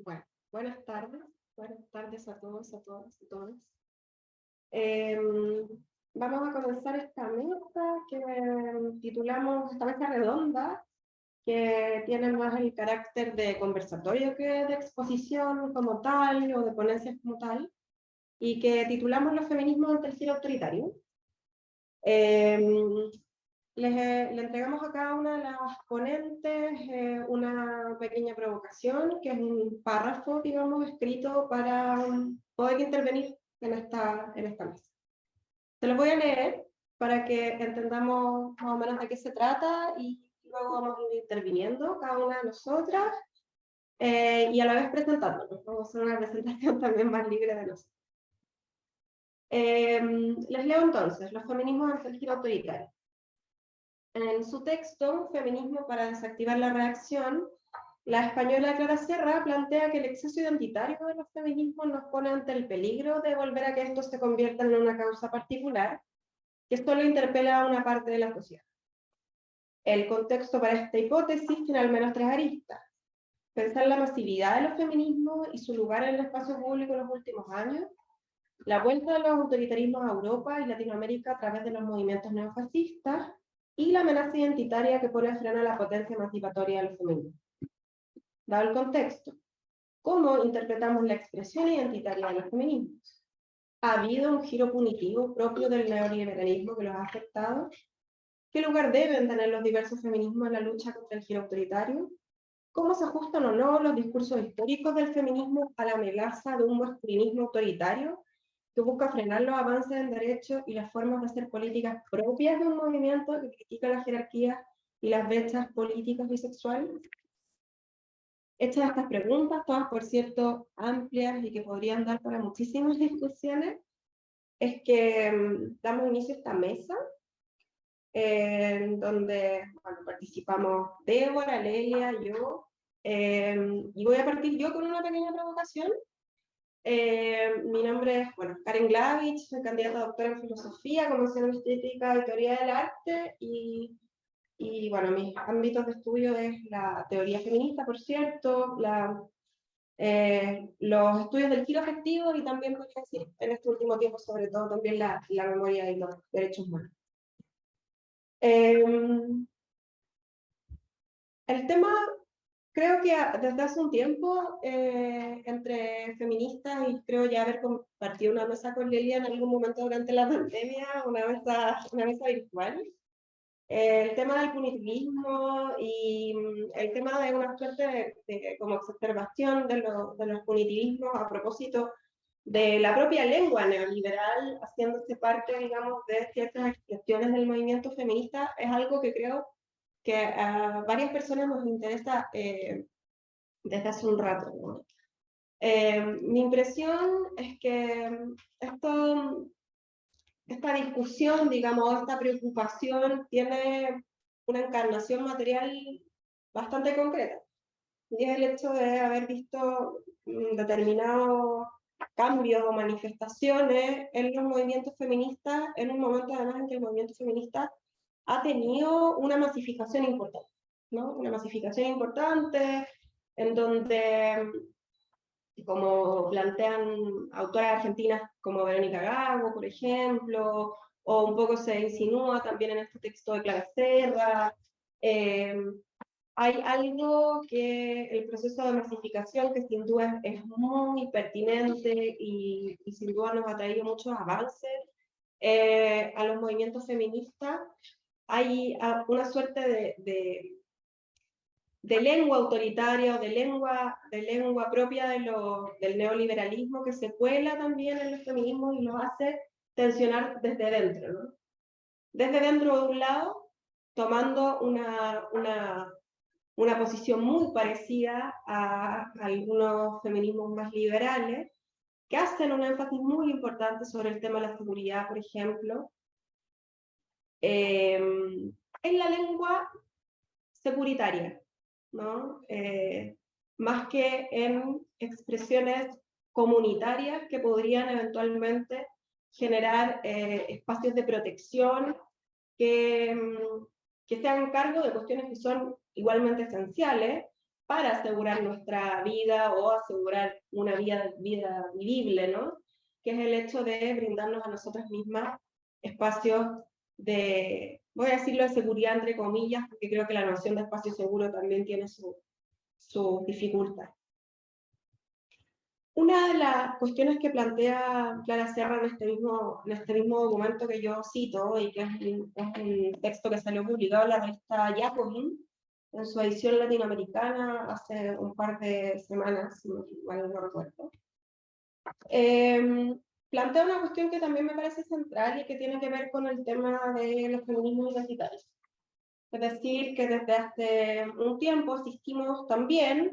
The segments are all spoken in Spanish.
Bueno, buenas tardes a todos, a todas y todas. Vamos a comenzar esta mesa que titulamos, esta mesa redonda, que tiene más el carácter de conversatorio que de exposición como tal, o de ponencias como tal, y que titulamos Los feminismos ante el giro autoritario. Le entregamos a cada una de las ponentes una pequeña provocación, que es un párrafo, digamos, escrito para poder intervenir en esta mesa. Se los voy a leer para que entendamos más o menos de qué se trata y luego vamos a ir interviniendo cada una de nosotras y a la vez presentándonos. Vamos a hacer una presentación también más libre de nosotros. Les leo entonces, los feminismos ante el giro autoritario. En su texto, Feminismo para desactivar la reacción, la española Clara Serra plantea que el exceso identitario de los feminismos nos pone ante el peligro de volver a que estos se conviertan en una causa particular que solo interpela a una parte de la sociedad. El contexto para esta hipótesis tiene al menos tres aristas. Pensar la masividad de los feminismos y su lugar en el espacio público en los últimos años, la vuelta de los autoritarismos a Europa y Latinoamérica a través de los movimientos neofascistas, y la amenaza identitaria que pone freno a la potencia emancipatoria de los feminismos. Dado el contexto, ¿cómo interpretamos la expresión identitaria de los feminismos? ¿Ha habido un giro punitivo propio del neoliberalismo que los ha afectado? ¿Qué lugar deben tener los diversos feminismos en la lucha contra el giro autoritario? ¿Cómo se ajustan o no los discursos históricos del feminismo a la amenaza de un masculinismo autoritario que busca frenar los avances en derechos y las formas de hacer políticas propias de un movimiento que critica las jerarquías y las brechas políticas bisexuales? Hechas estas preguntas, todas por cierto amplias y que podrían dar para muchísimas discusiones, es que damos inicio a esta mesa, en donde participamos Débora, Lelia, yo, y voy a partir yo con una pequeña provocación. Mi nombre es, Karen Glavich, soy candidata a doctora en filosofía, convención estética y teoría del arte, y mis ámbitos de estudio es la teoría feminista, por cierto, los estudios del giro afectivo y también, podría decir, en este último tiempo, sobre todo, también la memoria y los derechos humanos. El tema, creo que desde hace un tiempo, entre feministas, y creo ya haber compartido una mesa con Lelia en algún momento durante la pandemia, una mesa virtual, el tema del punitivismo y el tema de una suerte de como exacerbación de los punitivismos a propósito de la propia lengua neoliberal, haciéndose parte, digamos, de ciertas expresiones del movimiento feminista, es algo que creo que a varias personas nos interesa desde hace un rato, ¿no? Mi impresión es que esta discusión, digamos, esta preocupación tiene una encarnación material bastante concreta. Y es el hecho de haber visto determinados cambios o manifestaciones en los movimientos feministas, en un momento además en que el movimiento feminista ha tenido una masificación importante, ¿no? Una masificación importante en donde, como plantean autoras argentinas como Verónica Gago, por ejemplo, o un poco se insinúa también en este texto de Clara Serra, hay algo que el proceso de masificación, que sin duda es muy pertinente y sin duda nos ha traído muchos avances a los movimientos feministas, hay una suerte de lengua autoritaria o de lengua propia del neoliberalismo que se cuela también en los feminismos y los hace tensionar desde dentro, ¿no? Desde dentro de un lado, tomando una posición muy parecida a algunos feminismos más liberales, que hacen un énfasis muy importante sobre el tema de la seguridad, por ejemplo, en la lengua securitaria, ¿no? Más que en expresiones comunitarias que podrían eventualmente generar espacios de protección que se hagan cargo de cuestiones que son igualmente esenciales, para asegurar nuestra vida o asegurar una vida vivible, ¿no? Que es el hecho de brindarnos a nosotras mismas espacios de, voy a decirlo de seguridad entre comillas, porque creo que la noción de espacio seguro también tiene su dificultad. Una de las cuestiones que plantea Clara Serra en este mismo documento que yo cito, y que es un texto que salió publicado en la revista Jacobin, en su edición latinoamericana hace un par de semanas, si mal no recuerdo, plantea una cuestión que también me parece central y que tiene que ver con el tema de los feminismos identitarios. Es decir, que desde hace un tiempo asistimos también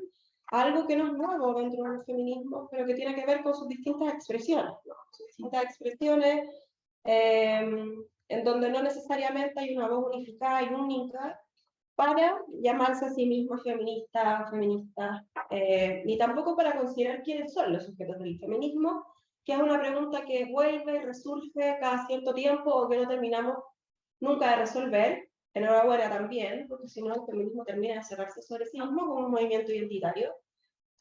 a algo que no es nuevo dentro del feminismo, pero que tiene que ver con sus distintas expresiones, ¿no? Sus distintas expresiones en donde no necesariamente hay una voz unificada y única para llamarse a sí mismo feminista, ni tampoco para considerar quiénes son los sujetos del feminismo, que es una pregunta que vuelve y resurge cada cierto tiempo o que no terminamos nunca de resolver. Enhorabuena también, porque si no el feminismo termina de cerrarse sobre sí mismo como un movimiento identitario,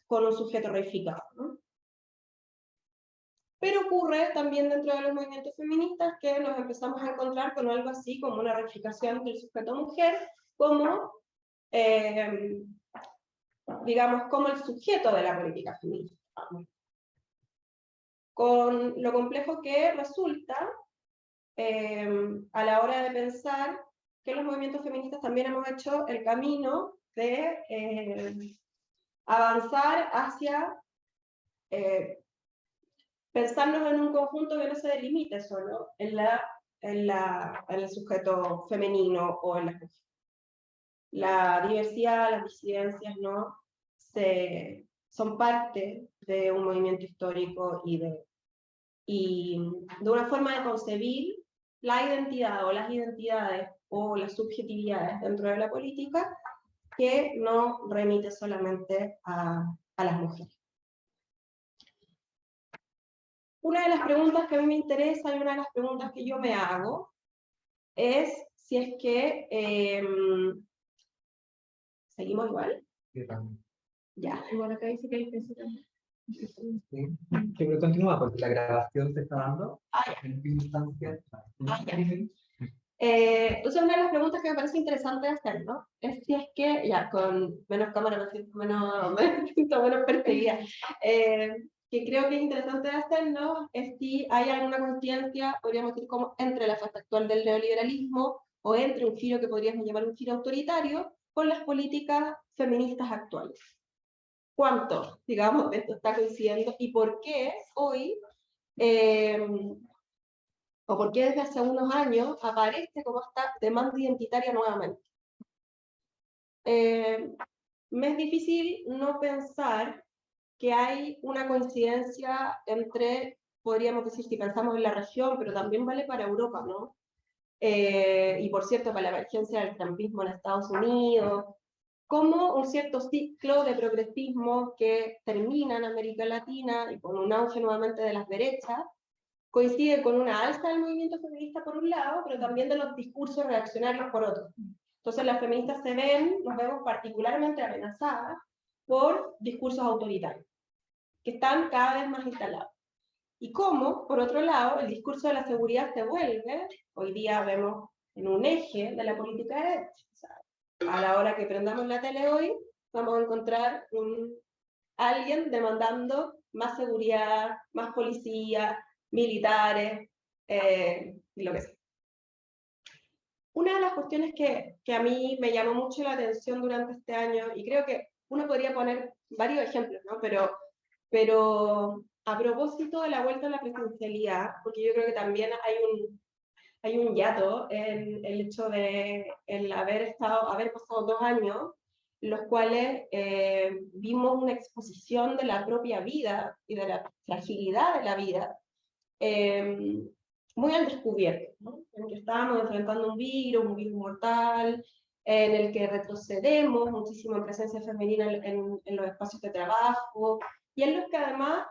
con un sujeto reificado, ¿no? Pero ocurre también dentro de los movimientos feministas que nos empezamos a encontrar con algo así como una reificación del sujeto mujer, como, digamos, como el sujeto de la política feminista. Con lo complejo que resulta a la hora de pensar que los movimientos feministas también hemos hecho el camino de avanzar hacia pensarnos en un conjunto que no se delimite solo en el sujeto femenino o en la mujer. La diversidad, las disidencias, ¿no? Son parte de un movimiento histórico y de una forma de concebir la identidad o las identidades o las subjetividades dentro de la política que no remite solamente a las mujeres. Una de las preguntas que a mí me interesa y una de las preguntas que yo me hago es si es que ¿seguimos igual? Sí, también. Ya. Igual acá dice que hay que hacer también. Sí. Yo creo que continúa porque la grabación se está dando en última instancia. Entonces una de las preguntas que me parece interesante hacer, ¿no? Es si es que, ya con menos cámara, menos perspectiva, que creo que es interesante hacer, ¿no? Es si hay alguna conciencia, podríamos decir, como entre la fase actual del neoliberalismo o entre un giro que podríamos llamar un giro autoritario con las políticas feministas actuales. ¿Cuánto, digamos, de esto está coincidiendo y por qué hoy o por qué desde hace unos años aparece como esta demanda identitaria nuevamente? Me es difícil no pensar que hay una coincidencia entre, podríamos decir, si pensamos en la región, pero también vale para Europa, ¿no? Y por cierto, para la emergencia del trumpismo en Estados Unidos, como un cierto ciclo de progresismo que termina en América Latina y con un auge nuevamente de las derechas, coincide con una alza del movimiento feminista por un lado, pero también de los discursos reaccionarios por otro. Entonces las feministas nos vemos particularmente amenazadas por discursos autoritarios, que están cada vez más instalados. Y cómo, por otro lado, el discurso de la seguridad se vuelve, hoy día vemos en un eje de la política de derecha. O sea, a la hora que prendamos la tele hoy, vamos a encontrar alguien demandando más seguridad, más policía, militares, y lo que sea. Una de las cuestiones que a mí me llamó mucho la atención durante este año, y creo que uno podría poner varios ejemplos, ¿no? Pero a propósito de la vuelta a la presencialidad, porque yo creo que también hay un hiato en el hecho de haber pasado 2 años, los cuales vimos una exposición de la propia vida y de la fragilidad de la vida, muy al descubierto, ¿no? En el que estábamos enfrentando un virus mortal, en el que retrocedemos muchísimo en presencia femenina en los espacios de trabajo, y en los que además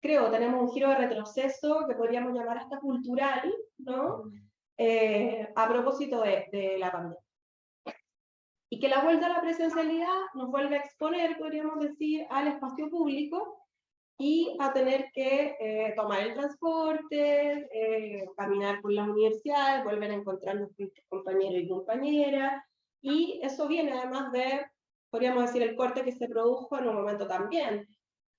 creo tenemos un giro de retroceso que podríamos llamar hasta cultural, ¿no? A propósito de la pandemia. Y que la vuelta a la presencialidad nos vuelve a exponer, podríamos decir, al espacio público y a tener que tomar el transporte, caminar por las universidades, volver a encontrarnos con compañeros y compañeras, y eso viene además de, podríamos decir, el corte que se produjo en un momento también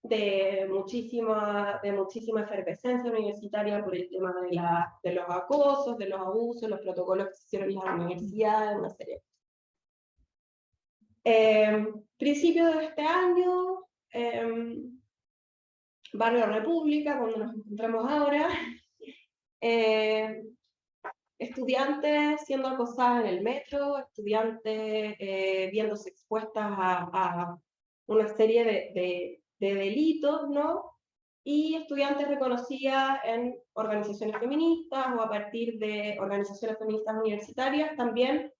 de muchísima efervescencia universitaria por el tema de los acosos, de los abusos, los protocolos que se hicieron en las universidades, una serie. Principio de este año, Barrio República, cuando nos encontramos ahora, estudiantes siendo acosadas en el metro, estudiantes viéndose expuestas a una serie de delitos, ¿no? Y estudiantes reconocidas en organizaciones feministas o a partir de organizaciones feministas universitarias también,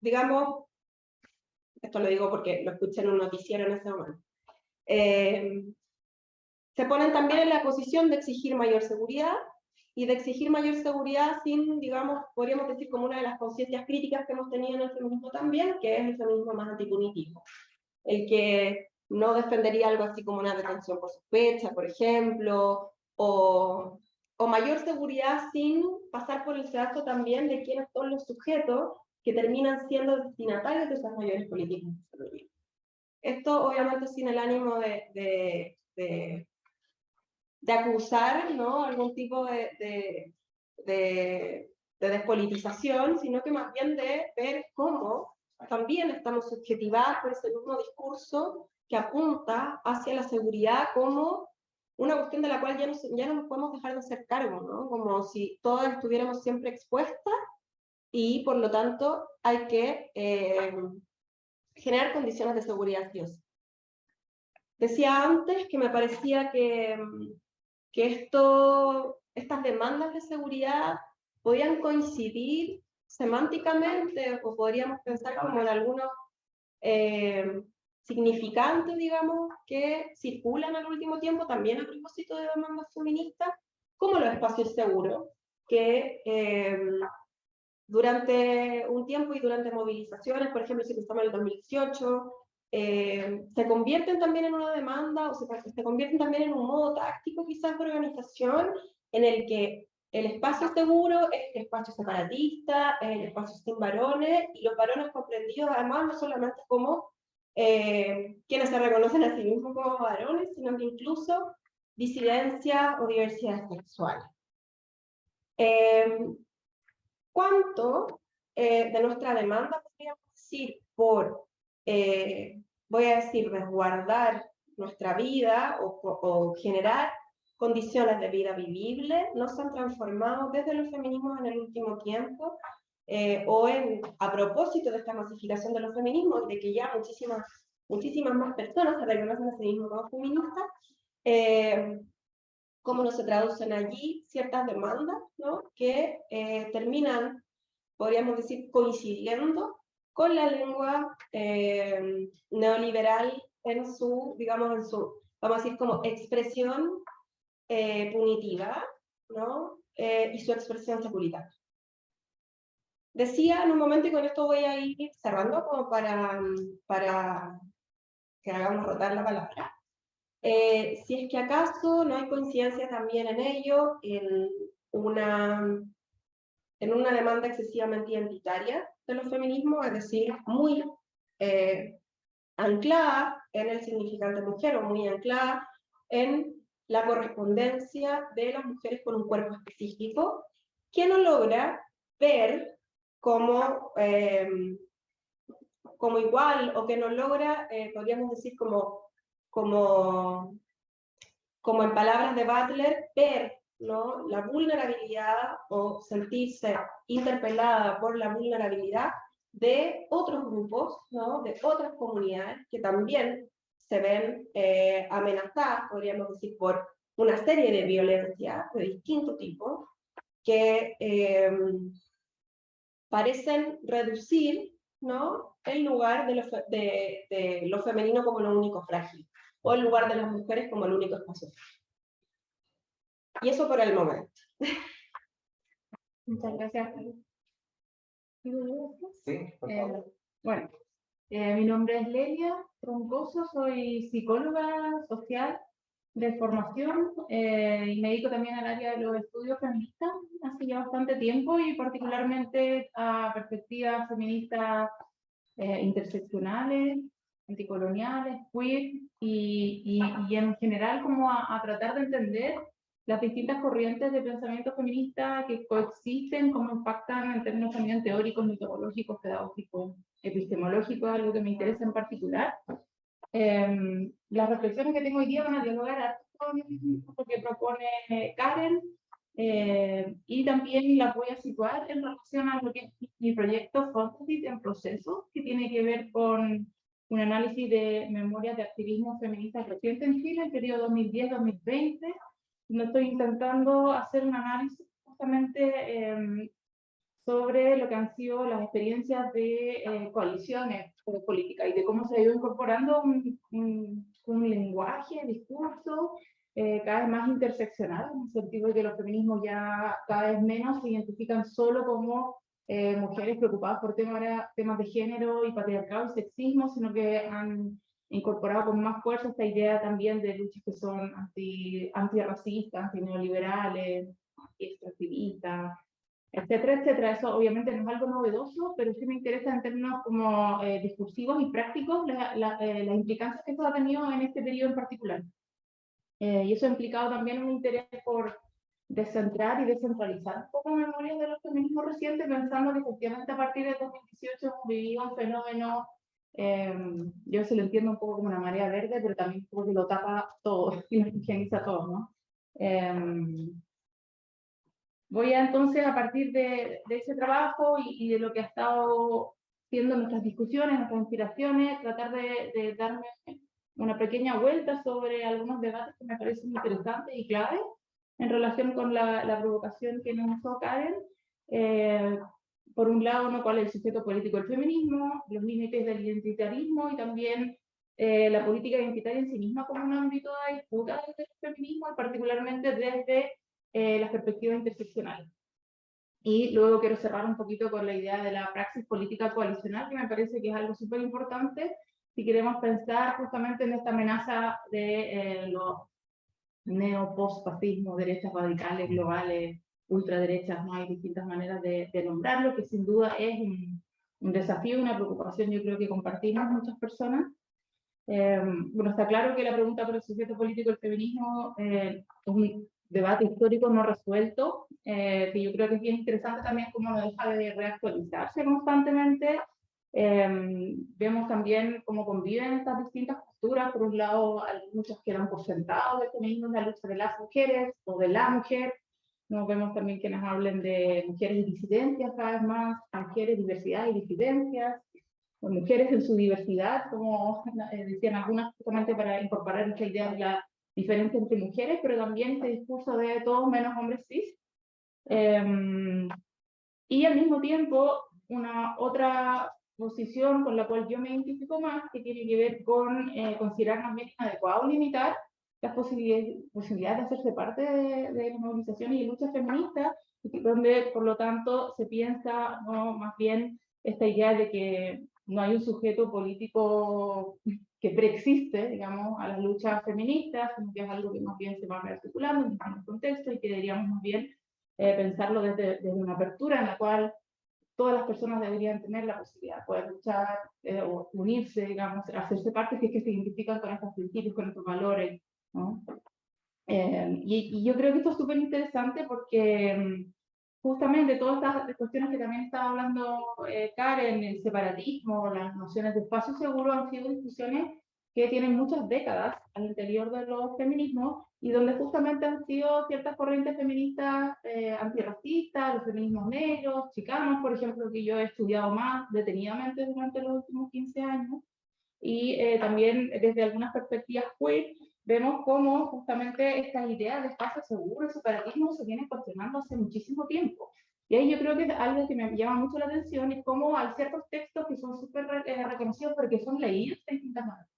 digamos, esto lo digo porque lo escuché en un noticiero en ese momento, se ponen también en la posición de exigir mayor seguridad, y de exigir mayor seguridad sin, digamos, podríamos decir como una de las conciencias críticas que hemos tenido en el feminismo también, que es el feminismo más antipunitivo. El que no defendería algo así como una detención por sospecha, por ejemplo, o mayor seguridad sin pasar por el sedazo también de quiénes son los sujetos que terminan siendo destinatarios de esas mayores políticas de seguridad. Esto obviamente sin el ánimo de acusar, ¿no?, algún tipo de despolitización, sino que más bien de ver cómo también estamos subjetivados por ese mismo discurso que apunta hacia la seguridad como una cuestión de la cual ya no nos podemos dejar de hacer cargo, ¿no? Como si todas estuviéramos siempre expuestas y por lo tanto hay que generar condiciones de seguridad. Dios. Decía antes que me parecía que estas demandas de seguridad podían coincidir semánticamente, o podríamos pensar como en algunos significantes, digamos, que circulan al último tiempo, también a propósito de demandas feministas, como los espacios seguros, que durante un tiempo y durante movilizaciones, por ejemplo, si pensamos en el 2018, se convierten también en una demanda, o se convierten también en un modo táctico quizás de organización, en el que el espacio seguro es el espacio separatista, es el espacio sin varones, y los varones comprendidos además no solamente como quienes se reconocen a sí mismos como varones, sino que incluso disidencia o diversidad sexual. ¿Cuánto de nuestra demanda podríamos decir por, voy a decir, resguardar nuestra vida o generar condiciones de vida vivibles no se han transformado desde los feminismos en el último tiempo, a propósito de esta masificación de los feminismos y de que ya muchísimas más personas se reconocen a sí mismos como feministas, cómo no se traducen allí ciertas demandas, ¿no?, que terminan, podríamos decir, coincidiendo con la lengua neoliberal en su, digamos, vamos a decir, como expresión punitiva, ¿no?, y su expresión securitaria. Decía en un momento, y con esto voy a ir cerrando como para que hagamos rotar la palabra, si es que acaso no hay coincidencia también en ello, en una demanda excesivamente identitaria de los feminismos, es decir, muy anclada en el significante mujer, o muy anclada en la correspondencia de las mujeres con un cuerpo específico, que no logra ver como igual, o que no logra, podríamos decir, como en palabras de Butler, ver, ¿no?, la vulnerabilidad o sentirse interpelada por la vulnerabilidad de otros grupos, ¿no?, de otras comunidades que también se ven amenazadas, podríamos decir, por una serie de violencias de distinto tipo que parecen reducir, ¿no?, el lugar de lo femenino como lo único frágil, o el lugar de las mujeres como el único espacio. Y eso por el momento. Muchas gracias. Sí, por favor. Bueno, mi nombre es Lelia Troncoso, soy psicóloga social de formación y me dedico también al área de los estudios feministas hace ya bastante tiempo y particularmente a perspectivas feministas interseccionales, anticoloniales, queer y en general como a tratar de entender las distintas corrientes de pensamiento feminista que coexisten, cómo impactan en términos también teóricos, metodológicos, pedagógicos, epistemológicos, algo que me interesa en particular. Las reflexiones que tengo hoy día van a dialogar con lo que propone Karen, y también las voy a situar en relación a lo que es mi proyecto Fontesit en proceso, que tiene que ver con un análisis de memorias de activismo feminista reciente en Chile, el periodo 2010-2020. No estoy intentando hacer un análisis justamente sobre lo que han sido las experiencias de coaliciones políticas y de cómo se ha ido incorporando un lenguaje, discurso cada vez más interseccional, en el sentido de que los feminismos ya cada vez menos se identifican solo como mujeres preocupadas por temas de género y patriarcado y sexismo, sino que han incorporado con más fuerza esta idea también de luchas que son antirracistas, antineoliberales, extractivistas, etcétera, etcétera. Eso obviamente no es algo novedoso, pero sí me interesa en términos como discursivos y prácticos las implicancias que esto ha tenido en este periodo en particular. Y eso ha implicado también un interés por descentrar y descentralizar un poco memorias de los feminismos recientes, pensando que efectivamente a partir de 2018 hemos vivido un fenómeno, yo se lo entiendo un poco como una marea verde, pero también porque lo tapa todo y lo higieniza todo, ¿no? Voy a entonces, a partir de ese trabajo y de lo que ha estado siendo nuestras discusiones, nuestras inspiraciones, tratar de darme una pequeña vuelta sobre algunos debates que me parecen interesantes y claves en relación con la provocación que nos hizo Karen. Por un lado, ¿no?, cuál es el sujeto político del feminismo, los límites del identitarismo y también la política identitaria en sí misma como un ámbito de disputa del feminismo, particularmente desde las perspectivas interseccionales. Y luego quiero cerrar un poquito con la idea de la praxis política coalicional, que me parece que es algo súper importante si queremos pensar justamente en esta amenaza de los neo-post-fascismo, derechas radicales, globales, ultraderechas, ¿no? Hay distintas maneras de nombrarlo, que sin duda es un desafío, una preocupación, yo creo que compartimos muchas personas. Bueno, está claro que la pregunta por el sujeto político del feminismo es un debate histórico no resuelto, que yo creo que es bien interesante también cómo no deja de reactualizarse constantemente. Vemos también cómo conviven estas distintas posturas. Por un lado, hay muchas que dan por sentado el feminismo en la lucha de las mujeres o de la mujer. Nos vemos también quienes hablen de mujeres y disidencias cada vez más, mujeres, diversidad y disidencias, o mujeres en su diversidad, como decían algunas, justamente para incorporar esta idea de la diferencia entre mujeres, pero también este discurso de todos menos hombres cis. Y al mismo tiempo, una otra posición con la cual yo me identifico más, que tiene que ver con considerar más bien inadecuado limitar las posibilidades de hacerse parte de las movilizaciones y luchas feministas, donde por lo tanto se piensa, ¿no?, más bien esta idea de que no hay un sujeto político que preexiste, digamos, a las luchas feministas, sino que es algo que más bien se va rearticulando en distintos contextos y que deberíamos más bien pensarlo desde una apertura en la cual todas las personas deberían tener la posibilidad de poder luchar o unirse, digamos, hacerse parte si es que se identifican con estos principios, con estos valores, ¿no? Y yo creo que esto es súper interesante porque justamente todas estas cuestiones que también estaba hablando Karen, el separatismo, las nociones de espacio seguro, han sido discusiones que tienen muchas décadas al interior de los feminismos y donde justamente han sido ciertas corrientes feministas antirracistas, los feminismos negros, chicanos, por ejemplo, que yo he estudiado más detenidamente durante los últimos 15 años, y también desde algunas perspectivas queer, vemos cómo justamente estas ideas de espacio seguro y separatismo se vienen cuestionando hace muchísimo tiempo. Y ahí yo creo que algo que me llama mucho la atención es cómo hay ciertos textos que son súper reconocidos porque son leídos de distintas maneras.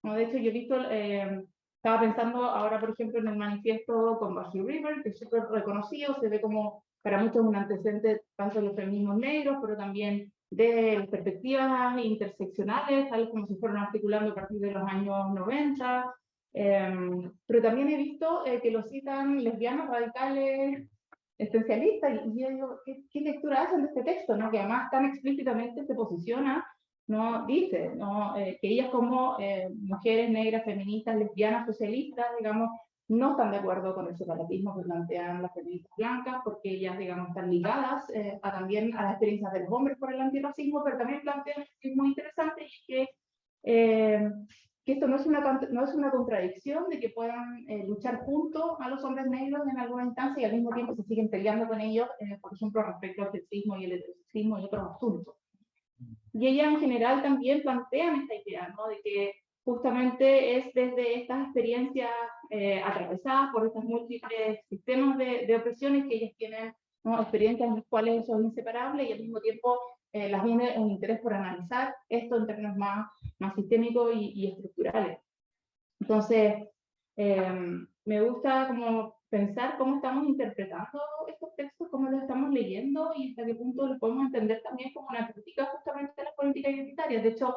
¿No? De hecho, yo he visto, estaba pensando ahora, por ejemplo, en el manifiesto con Baji River, que es súper reconocido, se ve como para muchos un antecedente tanto de los feminismos negros, pero también de las perspectivas interseccionales, tal como se fueron articulando a partir de los años 90. Pero también he visto que lo citan lesbianas radicales esencialistas, y yo digo, ¿qué lectura hacen de este texto, ¿no? Que además tan explícitamente se posiciona, ¿no? Dice, ¿no? Que ellas como mujeres negras, feministas, lesbianas, socialistas, digamos, no están de acuerdo con el separatismo que plantean las feministas blancas, porque ellas, digamos, están ligadas también a las experiencias de los hombres por el antirracismo, pero también plantean, que es muy interesante, y que esto no es una contradicción de que puedan luchar juntos a los hombres negros en alguna instancia y al mismo tiempo se siguen peleando con ellos, por ejemplo, respecto al sexismo y el heterosexismo y otros asuntos. Y ellas en general también plantean esta idea, ¿no? De que justamente es desde estas experiencias atravesadas por estos múltiples sistemas de opresiones que ellas tienen, ¿no? Experiencias en las cuales eso es inseparable y al mismo tiempo las une un interés por analizar esto en términos más sistémicos y estructurales. Entonces, me gusta como pensar cómo estamos interpretando estos textos, cómo los estamos leyendo y hasta qué punto los podemos entender también como una crítica justamente de las políticas identitarias. De hecho,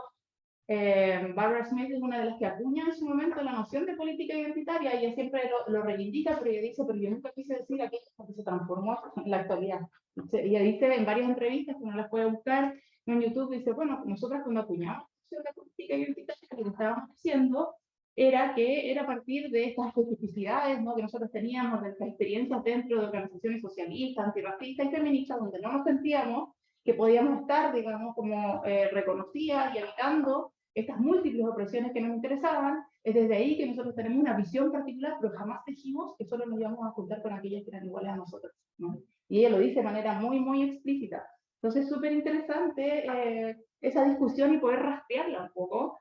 Barbara Smith es una de las que acuña en su momento la noción de política identitaria, y ella siempre lo reivindica, pero ella dice, pero yo nunca quise decir aquello que se transformó en la actualidad. Ella dice en varias entrevistas, que uno las puede buscar en YouTube, dice, bueno, nosotras cuando acuñamos la noción de política identitaria, lo que estábamos haciendo era que era a partir de estas especificidades, ¿no? Que nosotros teníamos, de las experiencias dentro de organizaciones socialistas, antirracistas y feministas, donde no nos sentíamos que podíamos estar, digamos, como reconocidas y evitando estas múltiples opresiones que nos interesaban. Es desde ahí que nosotros tenemos una visión particular, pero jamás dijimos que solo nos íbamos a juntar con aquellas que eran iguales a nosotros, ¿no? Y ella lo dice de manera muy, muy explícita. Entonces, súper interesante esa discusión y poder rastrearla un poco.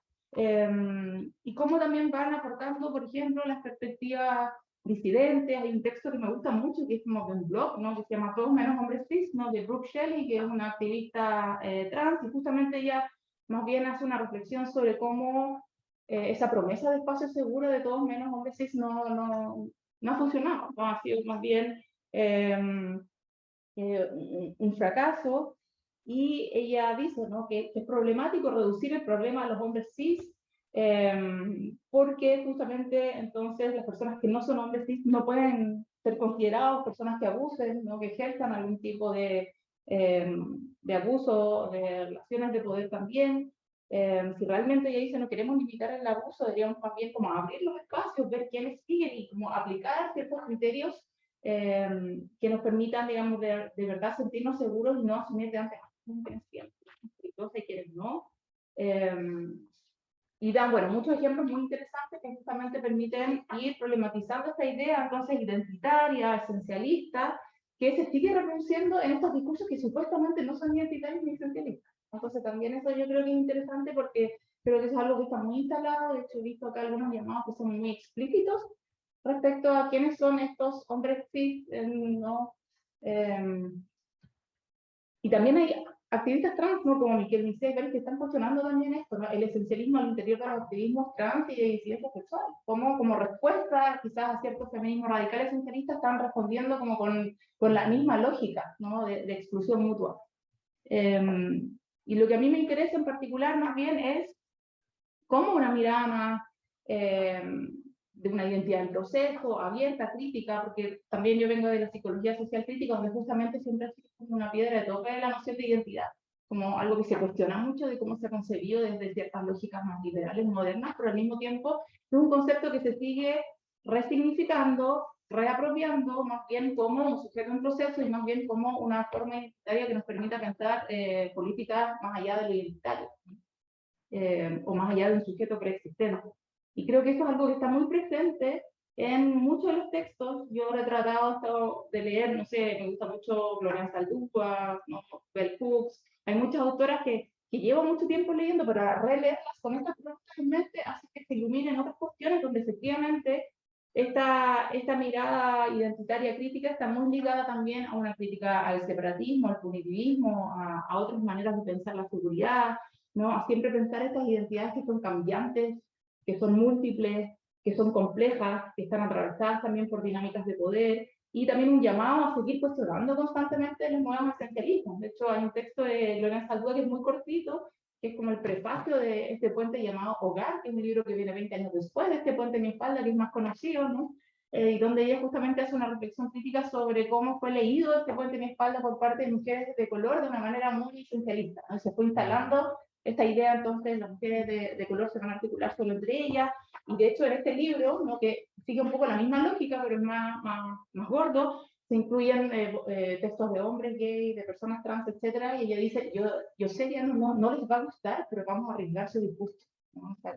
Y cómo también van aportando, por ejemplo, las perspectivas disidentes. Hay un texto que me gusta mucho, que es como de un blog, ¿no? Que se llama Todos menos hombres cis, ¿no? De Brooke Shelley, que es una activista trans, y justamente ella más bien hace una reflexión sobre cómo esa promesa de espacio seguro de todos menos hombres cis no ha funcionado, ¿no? Ha sido más bien un fracaso. Y ella dice, ¿no? que es problemático reducir el problema a los hombres cis, porque justamente entonces las personas que no son hombres cis no pueden ser considerados personas que abusen, ¿no? Que ejerzan algún tipo de abuso, de relaciones de poder también. Si realmente ella dice no queremos limitar el abuso, deberíamos también como abrir los espacios, ver quiénes siguen y como aplicar ciertos criterios que nos permitan, digamos, de verdad sentirnos seguros y no asumir de antes entonces quienes no. Y dan, bueno, muchos ejemplos muy interesantes que justamente permiten ir problematizando esta idea, entonces, identitaria, esencialista, que se sigue reproduciendo en estos discursos que supuestamente no son identitarios ni esencialistas. Entonces, también eso yo creo que es interesante porque creo que eso es algo que está muy instalado. De hecho, he visto acá algunos llamados que son muy explícitos respecto a quiénes son estos hombres cis, ¿no? Y también hay activistas trans, ¿no? Como Miquel Micé, que están cuestionando también esto, ¿no? El esencialismo al interior de los activismos trans y de disidencia sexual. Como respuesta quizás a ciertos feminismos radicales esencialistas están respondiendo como con la misma lógica, ¿no? de exclusión mutua. Y lo que a mí me interesa en particular más bien es cómo una mirada más de una identidad en proceso, abierta, crítica, porque también yo vengo de la psicología social crítica, donde justamente siempre ha sido como una piedra de toque de la noción de identidad, como algo que se cuestiona mucho de cómo se ha concebido desde ciertas lógicas más liberales, modernas, pero al mismo tiempo es un concepto que se sigue resignificando, reapropiando, más bien como un sujeto en proceso y más bien como una forma identitaria que nos permita pensar políticas más allá de lo identitario, o más allá de un sujeto preexistente. Y creo que eso es algo que está muy presente en muchos de los textos. Yo he tratado de leer, no sé, me gusta mucho Gloria Saldúa, ¿no? Bell Hooks. Hay muchas autoras que llevo mucho tiempo leyendo, pero releerlas con estas preguntas en mente hace que se iluminen otras cuestiones donde efectivamente esta mirada identitaria crítica está muy ligada también a una crítica al separatismo, al punitivismo, a otras maneras de pensar la seguridad, ¿no? A siempre pensar estas identidades que son cambiantes, que son múltiples, que son complejas, que están atravesadas también por dinámicas de poder, y también un llamado a seguir cuestionando constantemente los nuevos esencialismos. De hecho, hay un texto de Lorenz Saldúa que es muy cortito, que es como el prefacio de este puente llamado Hogar, que es un libro que viene 20 años después de este puente en mi espalda, que es más conocido, ¿no? Y donde ella justamente hace una reflexión crítica sobre cómo fue leído este puente en mi espalda por parte de mujeres de color de una manera muy esencialista, ¿no? Se fue instalando esta idea, entonces las mujeres de color se van a articular solo entre ellas, y de hecho en este libro, ¿no? Que sigue un poco la misma lógica, pero es más gordo, se incluyen textos de hombres gay, de personas trans, etcétera, y ella dice, yo sé que no les va a gustar, pero vamos a arriesgar su disgusto, ¿no? O sea,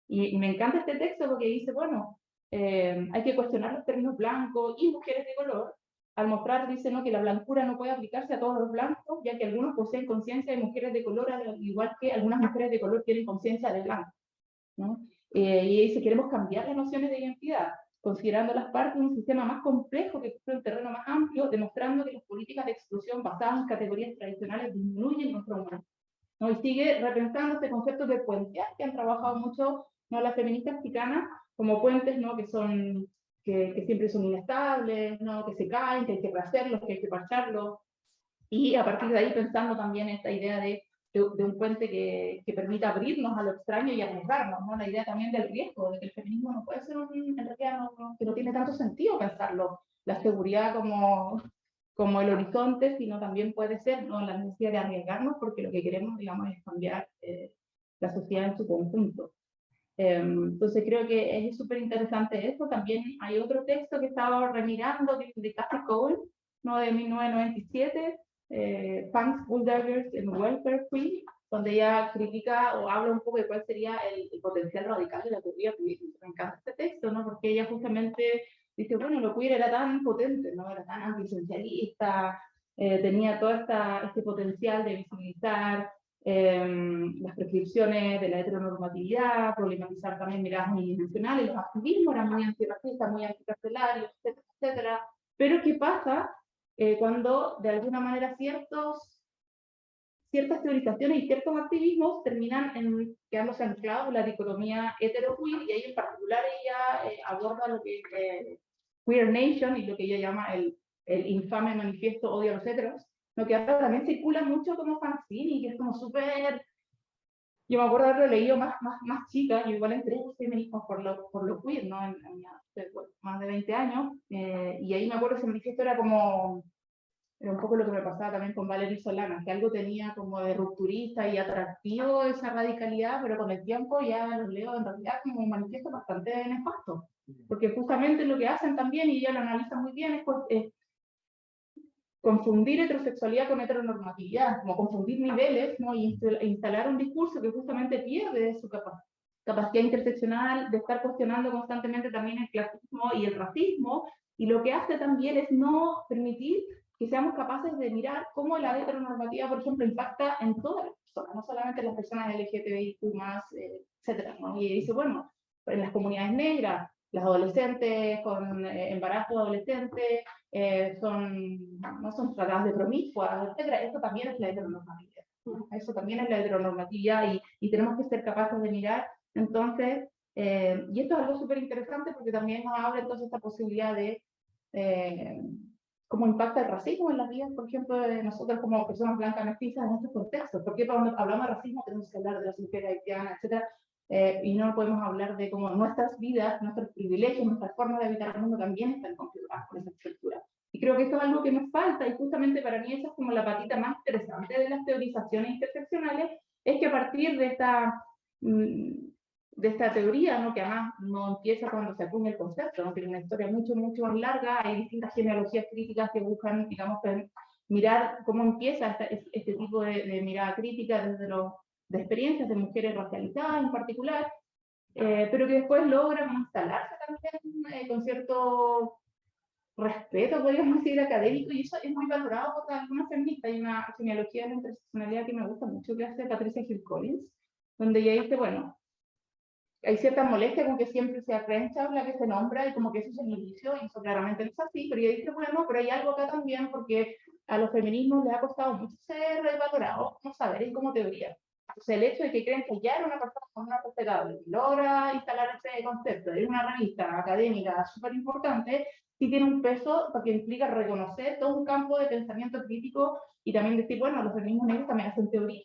y me encanta este texto porque dice, bueno, hay que cuestionar los términos blancos y mujeres de color, al mostrar, dice, ¿no? Que la blancura no puede aplicarse a todos los blancos, ya que algunos poseen conciencia de mujeres de color, al igual que algunas mujeres de color tienen conciencia de blanco, ¿no? Y dice, queremos cambiar las nociones de identidad, considerando las partes de un sistema más complejo que ocupa un terreno más amplio, demostrando que las políticas de exclusión basadas en categorías tradicionales disminuyen nuestra humanidad, ¿no? Y sigue repensando este concepto de puentear, que han trabajado mucho, ¿no? Las feministas mexicanas, como puentes, ¿no? Que siempre son inestables, ¿no? Que se caen, que hay que rehacerlos, que hay que parcharlos, y a partir de ahí pensando también esta idea de un puente que permita abrirnos a lo extraño y arriesgarnos, ¿no? La idea también del riesgo, de que el feminismo no puede ser en realidad que no tiene tanto sentido pensarlo, la seguridad como el horizonte, sino también puede ser, ¿no? La necesidad de arriesgarnos porque lo que queremos, digamos, es cambiar la sociedad en su conjunto. Entonces creo que es súper interesante eso. También hay otro texto que estaba remirando, que es de Kathy Cole, ¿no? De 1997, Punks, Bulldaggers and Welfare Queen, donde ella critica o habla un poco de cuál sería el potencial radical de la teoría queer. Me encanta este texto, ¿no? Porque ella justamente dice, bueno, lo queer era tan potente, ¿no? Era tan antiesencialista, tenía todo este potencial de visibilizar las prescripciones de la heteronormatividad, problematizar también miradas unidimensionales, los activismos eran muy antirracistas, muy anticarcelarios, etcétera, etcétera. Pero ¿qué pasa cuando de alguna manera ciertas teorizaciones y ciertos activismos terminan quedándose anclados en la dicotomía hetero-queer, y ahí en particular ella aborda lo que es Queer Nation y lo que ella llama el infame manifiesto Odio a los Heteros, lo que ahora también circula mucho como fanzine y que es como súper... Yo me acuerdo de haberlo leído más chica, yo igual entré en feminismo por lo queer, ¿no? Más de 20 años, y ahí me acuerdo ese manifiesto era un poco lo que me pasaba también con Valerie Solana, que algo tenía como de rupturista y atractivo esa radicalidad, pero con el tiempo ya lo leo en realidad como un manifiesto bastante nefasto, porque justamente lo que hacen también, y ella lo analiza muy bien, es confundir heterosexualidad con heteronormatividad, como confundir niveles, ¿no? Y instalar un discurso que justamente pierde su capacidad interseccional de estar cuestionando constantemente también el clasismo y el racismo, y lo que hace también es no permitir que seamos capaces de mirar cómo la heteronormatividad, por ejemplo, impacta en todas las personas, no solamente en las personas LGTBIQ+, etcétera, ¿no? Y dice, bueno, en las comunidades negras, las adolescentes con embarazo adolescente, no son tratadas de promiscuas, etcétera. Eso también es la heteronormatividad. Eso también es la heteronormatividad y tenemos que ser capaces de mirar. Entonces, y esto es algo súper interesante porque también nos abre entonces esta posibilidad de cómo impacta el racismo en las vidas, por ejemplo, de nosotros como personas blancas mestizas en estos contextos. Porque cuando hablamos de racismo tenemos que hablar de las mujeres haitianas, etcétera. Y no podemos hablar de cómo nuestras vidas, nuestros privilegios, nuestras formas de habitar el mundo también están configuradas por esa estructura. Y creo que esto es algo que nos falta, y justamente para mí esa es como la patita más interesante de las teorizaciones interseccionales, es que a partir de esta teoría, ¿no? Que además no empieza cuando se acuña el concepto, ¿no? Tiene una historia mucho más larga, hay distintas genealogías críticas que buscan, digamos, mirar cómo empieza este tipo de mirada crítica desde de experiencias de mujeres racializadas en particular, pero que después logran instalarse también con cierto respeto, podríamos decir, académico, y eso es muy valorado por algunas feministas. Hay una genealogía de la interseccionalidad que me gusta mucho, que hace Patricia Hill Collins, donde ella dice, bueno, hay cierta molestia con que siempre sea Crenshaw la que se nombra, y como que eso es el inicio, y eso claramente no es así, pero ella dice, bueno, pero hay algo acá también, porque a los feminismos les ha costado mucho ser valorados como saber y como teoría. Entonces, el hecho de que creen que ya era una persona con una respetable, logra instalar ese concepto, es una revista académica súper importante, sí tiene un peso porque implica reconocer todo un campo de pensamiento crítico y también decir, bueno, los feminismos negros también hacen teoría,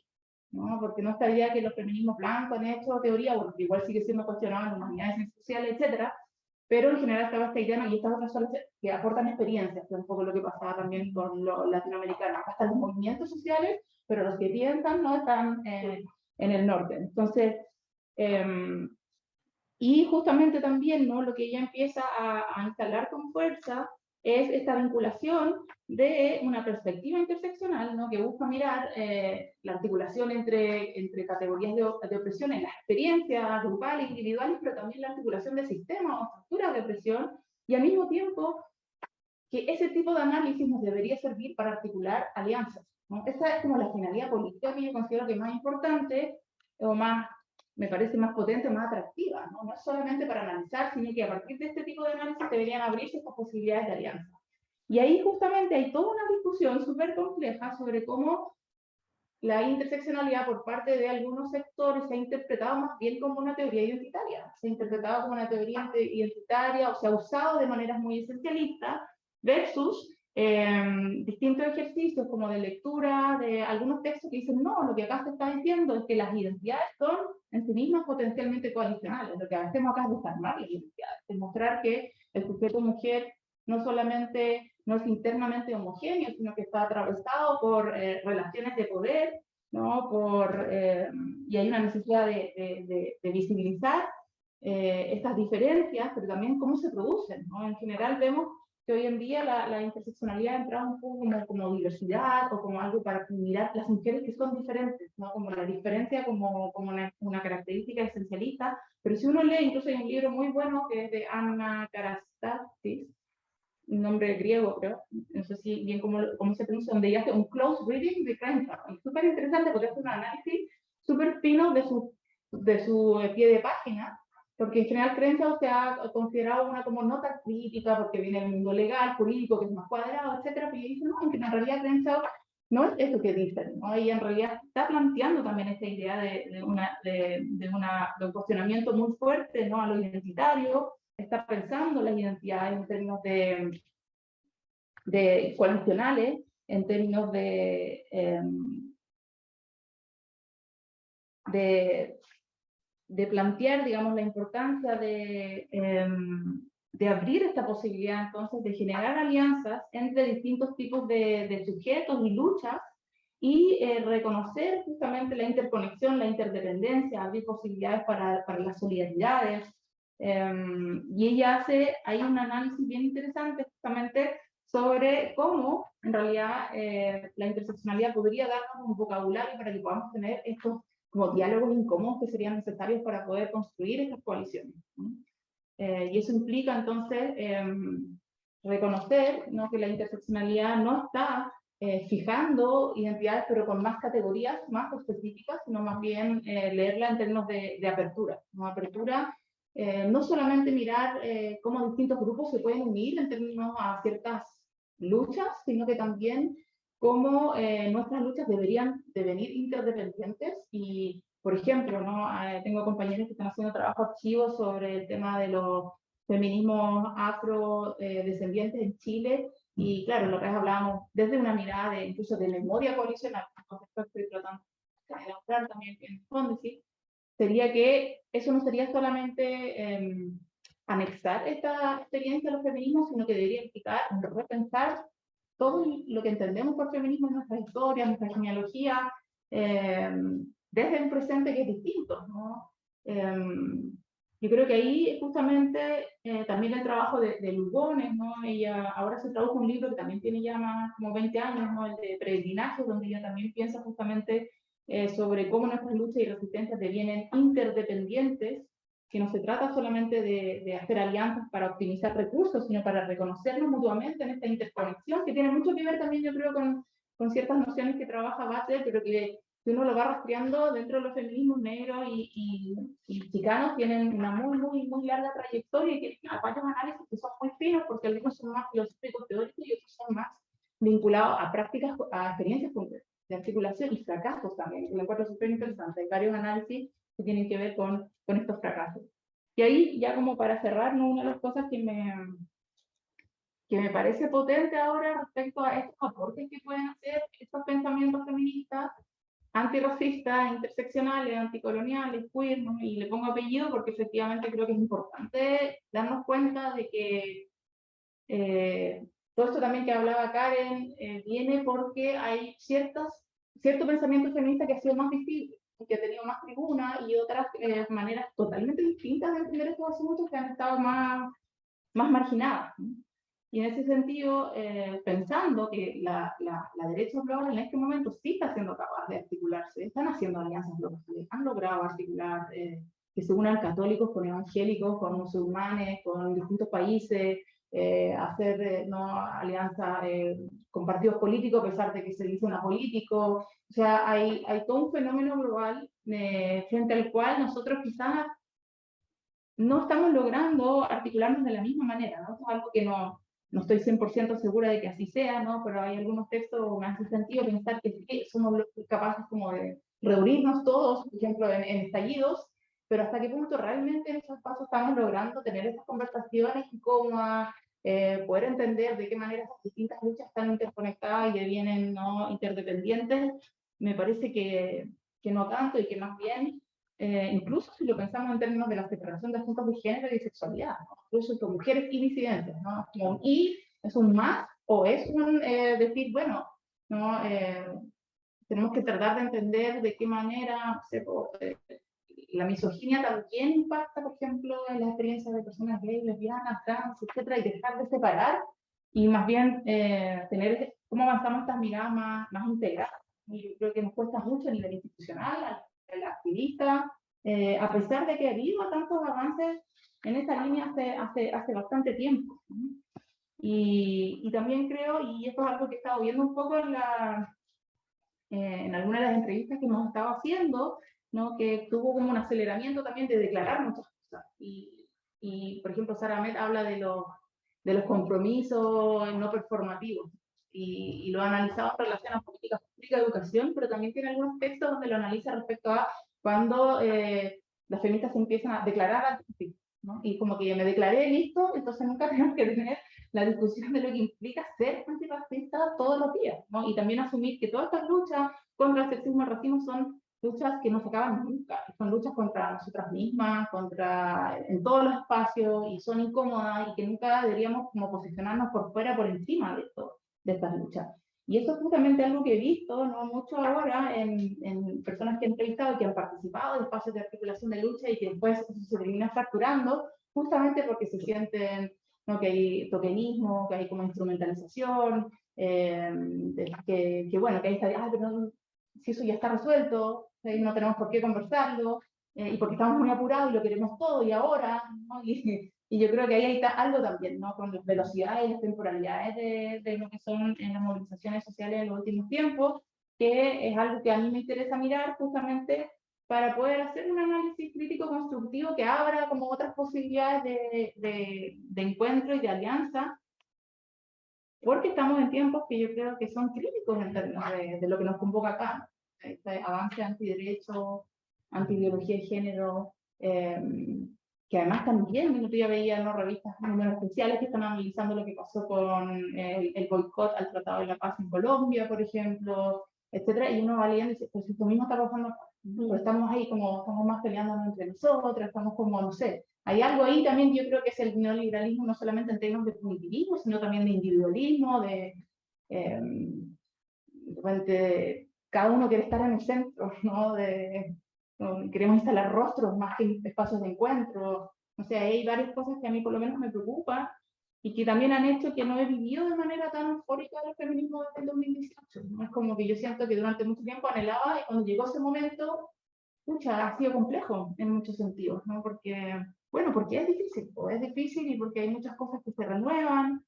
¿no? Porque no está idea que los feminismos blancos han hecho teoría, bueno, igual sigue siendo cuestionado en humanidades, ciencias sociales, etcétera, pero en general estaba esta idea, ¿no? Y estas otras son las que aportan experiencias, que es un poco lo que pasaba también con los latinoamericanos. Acá están los movimientos sociales, pero los que piensan no están en el norte. Entonces, y justamente también, ¿no? Lo que ella empieza a instalar con fuerza es esta vinculación de una perspectiva interseccional, ¿no? Que busca mirar la articulación entre categorías de opresión en las experiencias grupales, individuales, pero también la articulación de sistemas o estructuras de opresión, y al mismo tiempo que ese tipo de análisis nos debería servir para articular alianzas, ¿no? Esa es como la finalidad política que yo considero que es más importante o más, me parece más potente, más atractiva, ¿no? No es solamente para analizar, sino que a partir de este tipo de análisis deberían abrirse estas posibilidades de alianza. Y ahí justamente hay toda una discusión súper compleja sobre cómo la interseccionalidad por parte de algunos sectores se ha interpretado más bien como una teoría identitaria, se ha interpretado como una teoría identitaria, o se ha usado de maneras muy esencialistas, versus distintos ejercicios como de lectura de algunos textos que dicen, no, lo que acá se está diciendo es que las identidades son en sí mismas potencialmente coalicionales, lo que hacemos acá es desarmar las identidades, demostrar que el sujeto mujer no solamente no es internamente homogéneo, sino que está atravesado por relaciones de poder, ¿no? Y hay una necesidad de visibilizar estas diferencias, pero también cómo se producen, ¿no? En general vemos que hoy en día la interseccionalidad ha entrado un poco como diversidad o como algo para mirar las mujeres que son diferentes, ¿no? Como la diferencia como una característica esencialista, pero si uno lee, incluso hay un libro muy bueno que es de Anna Karastakis, un nombre griego, creo, no sé si bien cómo se pronuncia, donde ella hace un close reading de Crenshaw. Es súper interesante porque hace un análisis súper fino de su pie de página, porque en general Crenshaw se ha considerado una como nota crítica porque viene del mundo legal, jurídico, que es más cuadrado, etcétera, pero ella dice, no, en realidad Crenshaw no es eso que dicen, ¿no? Ella en realidad está planteando también esta idea de un cuestionamiento muy fuerte, ¿no? A lo identitario, está pensando las identidades en términos de coalicionales, en términos de plantear, digamos, la importancia de abrir esta posibilidad, entonces, de generar alianzas entre distintos tipos de sujetos y luchas, y reconocer justamente la interconexión, la interdependencia, abrir posibilidades para las solidaridades. Y ella hay un análisis bien interesante justamente sobre cómo en realidad la interseccionalidad podría darnos un vocabulario para que podamos tener estos como diálogos incómodos que serían necesarios para poder construir estas coaliciones, ¿no? Y eso implica entonces reconocer, ¿no? Que la interseccionalidad no está fijando identidades, pero con más categorías más específicas, sino más bien leerla en términos de apertura, ¿no? Apertura, no solamente mirar cómo distintos grupos se pueden unir en términos a ciertas luchas, sino que también cómo nuestras luchas deberían devenir interdependientes. Y, por ejemplo, ¿no? Tengo compañeros que están haciendo trabajo activo sobre el tema de los feminismos afrodescendientes en Chile, y claro, lo que hablábamos desde una mirada incluso de memoria coalicional, un concepto que estoy tratando de elaborar también en el fondo, ¿sí? Sería que eso no sería solamente anexar esta experiencia a los feminismos, sino que debería implicar repensar todo lo que entendemos por feminismo en nuestra historia, nuestra genealogía, desde un presente que es distinto, ¿no? Yo creo que ahí justamente también el trabajo de Lugones, ¿no? Ella ahora se tradujo un libro que también tiene ya más como 20 años, ¿no? El de Peregrinaje, donde ella también piensa justamente sobre cómo nuestras luchas y resistencias devienen interdependientes, que no se trata solamente de hacer alianzas para optimizar recursos, sino para reconocernos mutuamente en esta interconexión, que tiene mucho que ver también, yo creo, con ciertas nociones que trabaja Butler, pero que uno lo va rastreando dentro de los feminismos negros y chicanos, tienen una muy larga trayectoria y tienen varios análisis que son muy finos, porque algunos son más filosóficos teóricos y otros son más vinculados a prácticas, a experiencias concretas. articulación y fracasos también, que me encuentro súper interesante. Hay varios análisis que tienen que ver con estos fracasos. Y ahí, ya como para cerrar, ¿no? Una de las cosas que me parece potente ahora respecto a estos aportes que pueden hacer estos pensamientos feministas, antirracistas, interseccionales, anticoloniales, queer, ¿no? Y le pongo apellido porque efectivamente creo que es importante darnos cuenta de que todo esto también que hablaba Karen viene porque hay cierto pensamiento feminista que ha sido más visible, que ha tenido más tribuna, y otras maneras totalmente distintas de entender estos asuntos que han estado más marginadas, ¿no? Y en ese sentido, pensando que la derecha global en este momento sí está siendo capaz de articularse, están haciendo alianzas locales, han logrado articular que se unan católicos con evangélicos, con musulmanes, con distintos países, hacer alianzas con partidos políticos, a pesar de que se dicen apolíticos. O sea, hay todo un fenómeno global frente al cual nosotros quizás no estamos logrando articularnos de la misma manera, ¿no? Esto es algo que no estoy 100% segura de que así sea, ¿no? Pero hay algunos textos que me hacen sentido pensar que sí, somos capaces como de reunirnos todos, por ejemplo, en estallidos, pero hasta qué punto realmente en esos pasos estamos logrando tener esas conversaciones incómodas, poder entender de qué manera esas distintas luchas están interconectadas y devienen, ¿no?, interdependientes. Me parece que no tanto, y que más bien incluso si lo pensamos en términos de la separación de asuntos de género y sexualidad, ¿no? Incluso con mujeres y disidencias, ¿no? Como un y es un más, o es un decir, bueno, ¿no? Tenemos que tratar de entender de qué manera la misoginia también impacta, por ejemplo, en las experiencias de personas gays, lesbianas, trans, etcétera, y dejar de separar, y más bien tener cómo avanzamos estas miradas más integradas. Y yo creo que nos cuesta mucho a nivel institucional, el activista, a pesar de que ha habido tantos avances en esta línea hace bastante tiempo, ¿no? Y también creo, y esto es algo que he estado viendo un poco en algunas de las entrevistas que hemos estado haciendo, ¿no?, que tuvo como un aceleramiento también de declarar muchas cosas. Y por ejemplo, Sara Ahmed habla de los compromisos no performativos, y lo ha analizado en relación a políticas públicas de educación, pero también tiene algunos textos donde lo analiza respecto a cuando las feministas se empiezan a declarar antifascistas, ¿no? Y como que me declaré listo, entonces nunca tenemos que tener la discusión de lo que implica ser antifascista todos los días, ¿no? Y también asumir que todas estas luchas contra el sexismo y el racismo son luchas que no se acaban nunca, son luchas contra nosotras mismas, en todos los espacios, y son incómodas, y que nunca deberíamos como posicionarnos por fuera, por encima de estas luchas. Y eso es justamente algo que he visto, ¿no?, mucho ahora en personas que he entrevistado y que han participado de espacios de articulación de lucha, y que después eso se termina fracturando, justamente porque se sienten, ¿no?, que hay tokenismo, que hay como instrumentalización, bueno, que ahí está, pero si eso ya está resuelto, no tenemos por qué conversarlo, y porque estamos muy apurados y lo queremos todo y ahora, ¿no? Y yo creo que ahí está algo también, ¿no?, con las velocidades y las temporalidades de lo que son en las movilizaciones sociales en los últimos tiempos, que es algo que a mí me interesa mirar justamente para poder hacer un análisis crítico constructivo que abra como otras posibilidades de encuentro y de alianza, porque estamos en tiempos que yo creo que son críticos en términos de lo que nos convoca acá, ¿no? Este avance antiderecho, antiideología de género, que además también, yo ya veía, ¿no?, revistas, números especiales que están analizando lo que pasó con el boicot al Tratado de la Paz en Colombia, por ejemplo, etcétera, y uno va leyendo y dice, pues esto mismo está pasando acá, pero estamos ahí como, estamos más peleándonos entre nosotros, estamos como, no sé, hay algo ahí también, yo creo que es el neoliberalismo, no solamente en términos de punitivismo, sino también de individualismo, de cada uno quiere estar en el centro, ¿no? Queremos instalar rostros más que espacios de encuentro. O sea, hay varias cosas que a mí por lo menos me preocupan, y que también han hecho que no he vivido de manera tan eufórica el feminismo desde el 2018. ¿No? Es como que yo siento que durante mucho tiempo anhelaba, y cuando llegó ese momento, pucha, ha sido complejo en muchos sentidos, ¿no? Porque, bueno, porque es difícil, y porque hay muchas cosas que se renuevan.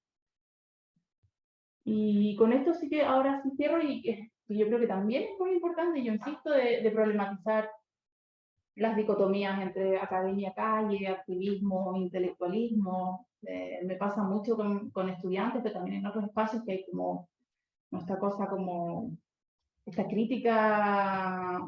Y con esto sí que ahora sí cierro, y yo creo que también es muy importante, yo insisto, de problematizar las dicotomías entre academia, calle, activismo, intelectualismo. Me pasa mucho con estudiantes, pero también en otros espacios, que hay como esta cosa como esta crítica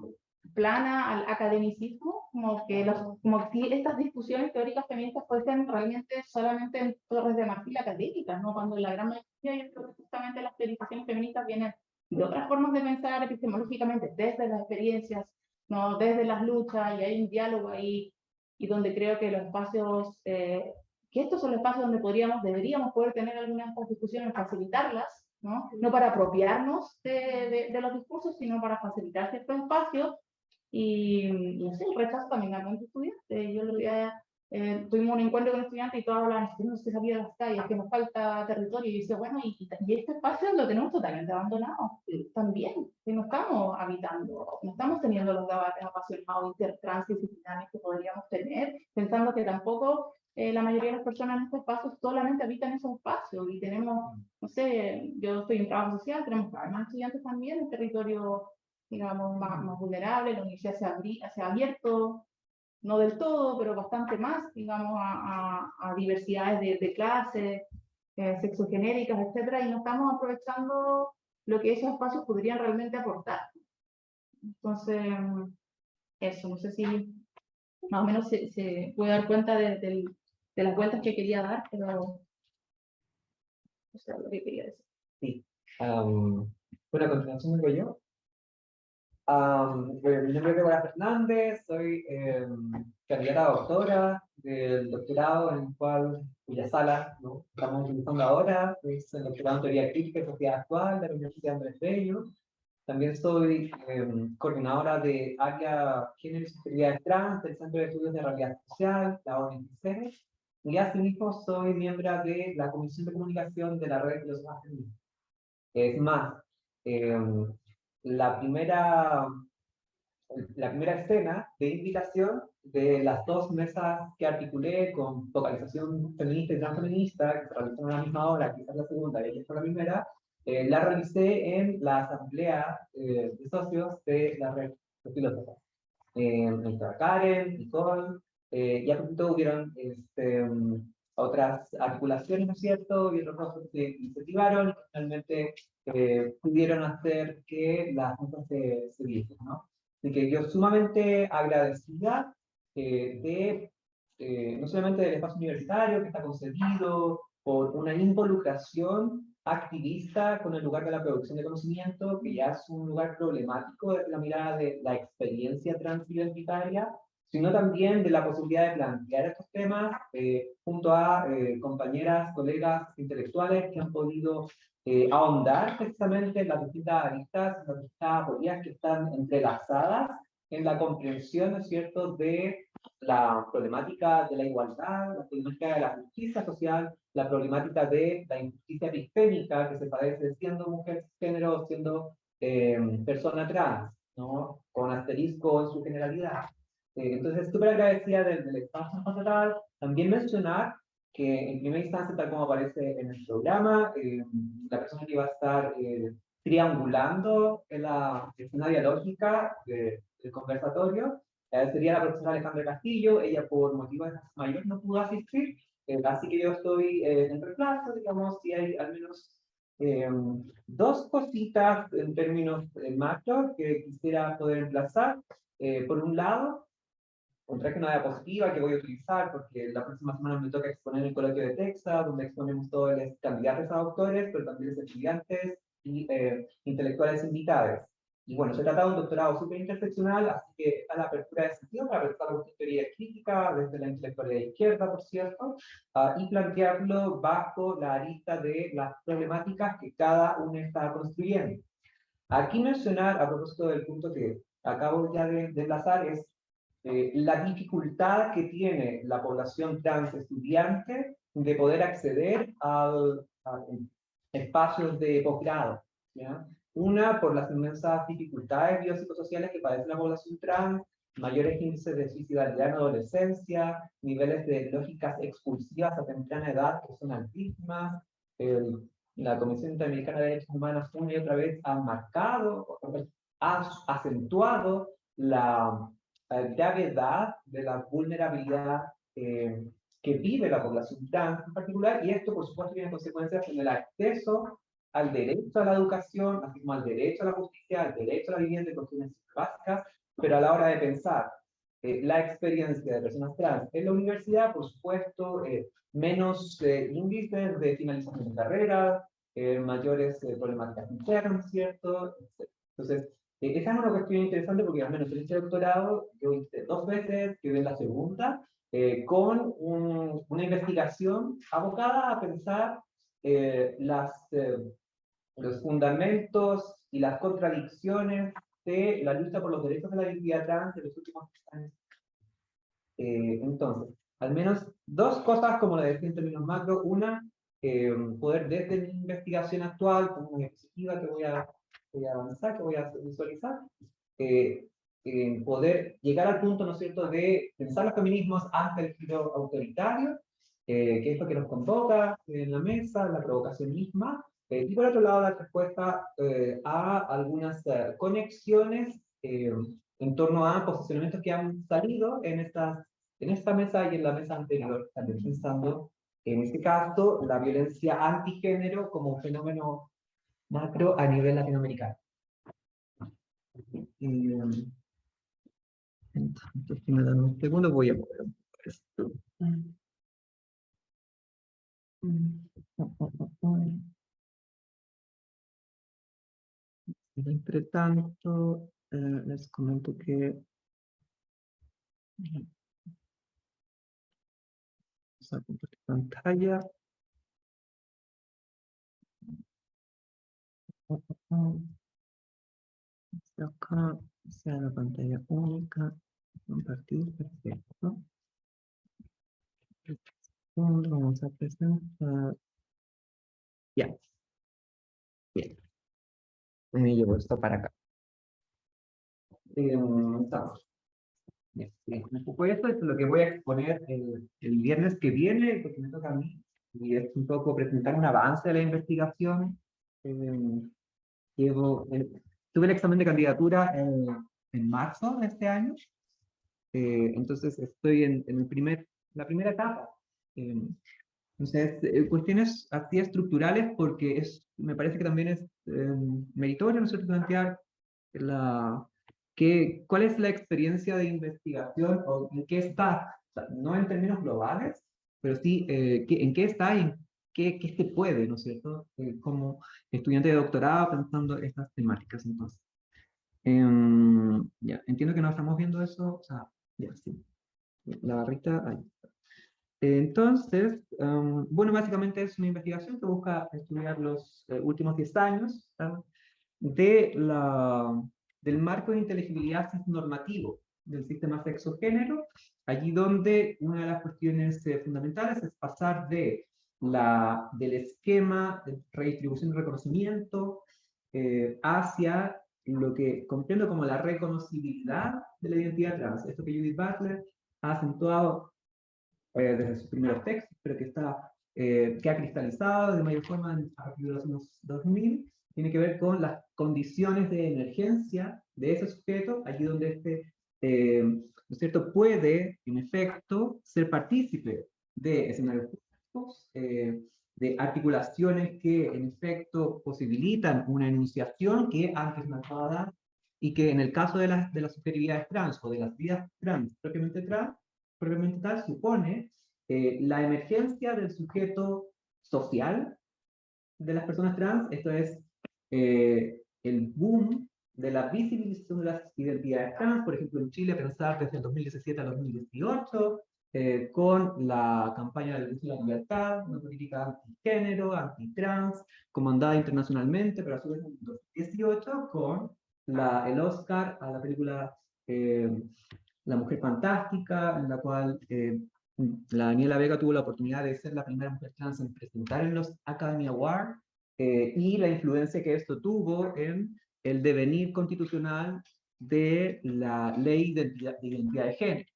plana al academicismo, como si estas discusiones teóricas feministas fuesen realmente solamente en torres de marfil académicas, ¿no? Cuando la gran mayoría, yo creo que justamente las teorizaciones feministas vienen de otras formas de pensar epistemológicamente, desde las experiencias, ¿no? Desde las luchas, y hay un diálogo ahí, y donde creo que los espacios, que estos son los espacios donde deberíamos poder tener algunas de estas discusiones, facilitarlas, ¿no? No para apropiarnos de los discursos, sino para facilitar ciertos espacios. Y no sé, el rechazo también a muchos estudiantes. Yo tuvimos un encuentro con estudiantes y todos hablaban, que no se salía de las calles, que nos falta territorio. Y dice, bueno, y este espacio lo tenemos totalmente abandonado. También, que no estamos habitando, no estamos teniendo los debates apasionados, transdisciplinarios que podríamos tener, pensando que tampoco la mayoría de las personas en estos espacios solamente habitan esos espacios. Y tenemos, no sé, yo estoy en trabajo social, tenemos cada vez más estudiantes también en territorio, digamos, más vulnerable. La universidad se ha abierto, no del todo, pero bastante más, digamos, a diversidades de clases, sexogenéricas, etcétera, y no estamos aprovechando lo que esos espacios podrían realmente aportar. Entonces, eso, no sé si más o menos se puede dar cuenta de las vueltas que quería dar, pero eso es lo que quería decir. Sí. Bueno, a continuación digo yo. Mi nombre es Débora Fernández, soy candidata a doctora del doctorado en cuya sala, ¿no?, estamos utilizando ahora, es el doctorado en teoría crítica y sociedad actual de la Universidad Andrés Bello. También soy coordinadora de área género y sexualidades trans del Centro de Estudios de Realidad Social, la ONG, y asimismo soy miembro de la Comisión de Comunicación de la Red de los Feministas. Es más, la primera escena de invitación de las dos mesas que articulé con focalización feminista y transfeminista, que se realizaron a la misma hora, quizás la segunda y esta fue la primera, la realicé en la asamblea de socios de la red de filósofos. Karen, Nicole, y a poquito hubieron otras articulaciones, ¿no es cierto?, y otros rostros que incentivaron y finalmente pudieron hacer que las cosas se diesen, ¿no? Así que yo sumamente agradecida no solamente del espacio universitario que está concebido por una involucración activista con el lugar de la producción de conocimiento, que ya es un lugar problemático desde la mirada de la experiencia transidentitaria, sino también de la posibilidad de plantear estos temas junto a compañeras, colegas intelectuales que han podido ahondar precisamente en las distintas aristas, las distintas aporías que están entrelazadas en la comprensión, ¿no es cierto?, de la problemática de la igualdad, la problemática de la justicia social, la problemática de la injusticia epistémica que se padece siendo mujer género, siendo persona trans, ¿no?, con asterisco en su generalidad. Entonces, súper agradecida del espacio estatal. También mencionar que en primera instancia, tal como aparece en el programa, la persona que va a estar triangulando en la escena dialógica del conversatorio sería la profesora Alejandra Castillo. Ella por motivos de mayor no pudo asistir, así que yo estoy en reemplazo, digamos, si hay al menos dos cositas en términos macro que quisiera poder emplazar. Por un lado, traje una diapositiva que voy a utilizar porque la próxima semana me toca exponer el coloquio de Texas, donde exponemos todos los candidatos a doctores, pero también los estudiantes y intelectuales invitados. Y bueno, se trata de un doctorado súper interseccional, así que está la apertura de sentido para pensar la teoría crítica desde la intelectualidad izquierda, por cierto, y plantearlo bajo la arista de las problemáticas que cada uno está construyendo. Aquí mencionar, a propósito del punto que acabo ya de enlazar, es la dificultad que tiene la población trans estudiante de poder acceder a espacios de posgrado, ¿ya? Una, por las inmensas dificultades biopsicosociales que padece la población trans, mayores índices de suicidalidad en adolescencia, niveles de lógicas expulsivas a temprana edad que son altísimas. La Comisión Interamericana de Derechos Humanos una y otra vez ha marcado, ha acentuado la gravedad de la vulnerabilidad que vive la población trans en particular, y esto por supuesto tiene consecuencias en el acceso al derecho a la educación, así como al derecho a la justicia, al derecho a la vivienda y cuestiones básicas, pero a la hora de pensar la experiencia de personas trans en la universidad, por supuesto, menos índices de finalización de carrera, mayores problemáticas internas, ¿cierto? Entonces, esa es una cuestión interesante porque al menos en este doctorado yo hice 2 veces, quedé en la segunda, con una investigación abocada a pensar los fundamentos y las contradicciones de la lucha por los derechos de la identidad trans en los últimos años. Entonces, al menos 2 cosas, como la decía en términos macro. Una, poder desde mi investigación actual, como una diapositiva que voy a avanzar, que voy a visualizar, poder llegar al punto, ¿no es cierto?, de pensar los feminismos ante el giro autoritario, que es lo que nos convoca en la mesa, la provocación misma, y por otro lado, dar respuesta a algunas conexiones en torno a posicionamientos que han salido en esta mesa y en la mesa anterior, también pensando en este caso la violencia antigénero como un fenómeno macro a nivel latinoamericano. Entonces, si me dan un segundo, voy a mover un poco esto. Entre tanto, les comento que vamos a compartir pantalla. Acá sea la pantalla única, compartir, perfecto. Vamos a presentar. Ya. Bien. Me llevo esto para acá. Estamos. Bien. Un poco esto es lo que voy a exponer el viernes que viene, porque me toca a mí, y es un poco presentar un avance de la investigación. Tuve el examen de candidatura en marzo de este año, entonces estoy en la primera etapa. Entonces, cuestiones así estructurales, porque me parece que también es meritorio, ¿no es cierto?, plantear cuál es la experiencia de investigación o en qué está, o sea, no en términos globales, pero sí en qué está y qué se puede, ¿no es cierto?, como estudiante de doctorado pensando estas temáticas. Entonces, ya, entiendo que no estamos viendo eso, o sea, ya, sí, la barrita ahí. Entonces, bueno, básicamente es una investigación que busca estudiar los últimos 10 años del marco de inteligibilidad normativo del sistema sexo-género, allí donde una de las cuestiones fundamentales es pasar del esquema de redistribución y reconocimiento hacia lo que comprendo como la reconocibilidad de la identidad trans. Esto que Judith Butler ha acentuado desde sus primeros textos, pero que ha cristalizado de mayor forma a partir de los años 2000, tiene que ver con las condiciones de emergencia de ese sujeto, allí donde ¿no es cierto?, puede, en efecto, ser partícipe de escenarios públicos, de articulaciones que, en efecto, posibilitan una enunciación que antes no estaba dada, y que en el caso de las subjetividades trans o de las vidas trans propiamente tal, supone la emergencia del sujeto social de las personas trans. Esto es el boom de la visibilización de las identidades trans, por ejemplo en Chile, pensar desde el 2017 al 2018, con la campaña de la Luz de la Libertad, una política antigénero, antitrans, comandada internacionalmente, pero a su vez en 2018, con el Oscar a la película La Mujer Fantástica, en la cual la Daniela Vega tuvo la oportunidad de ser la primera mujer trans en presentar en los Academy Awards, y la influencia que esto tuvo en el devenir constitucional de la ley de identidad de género.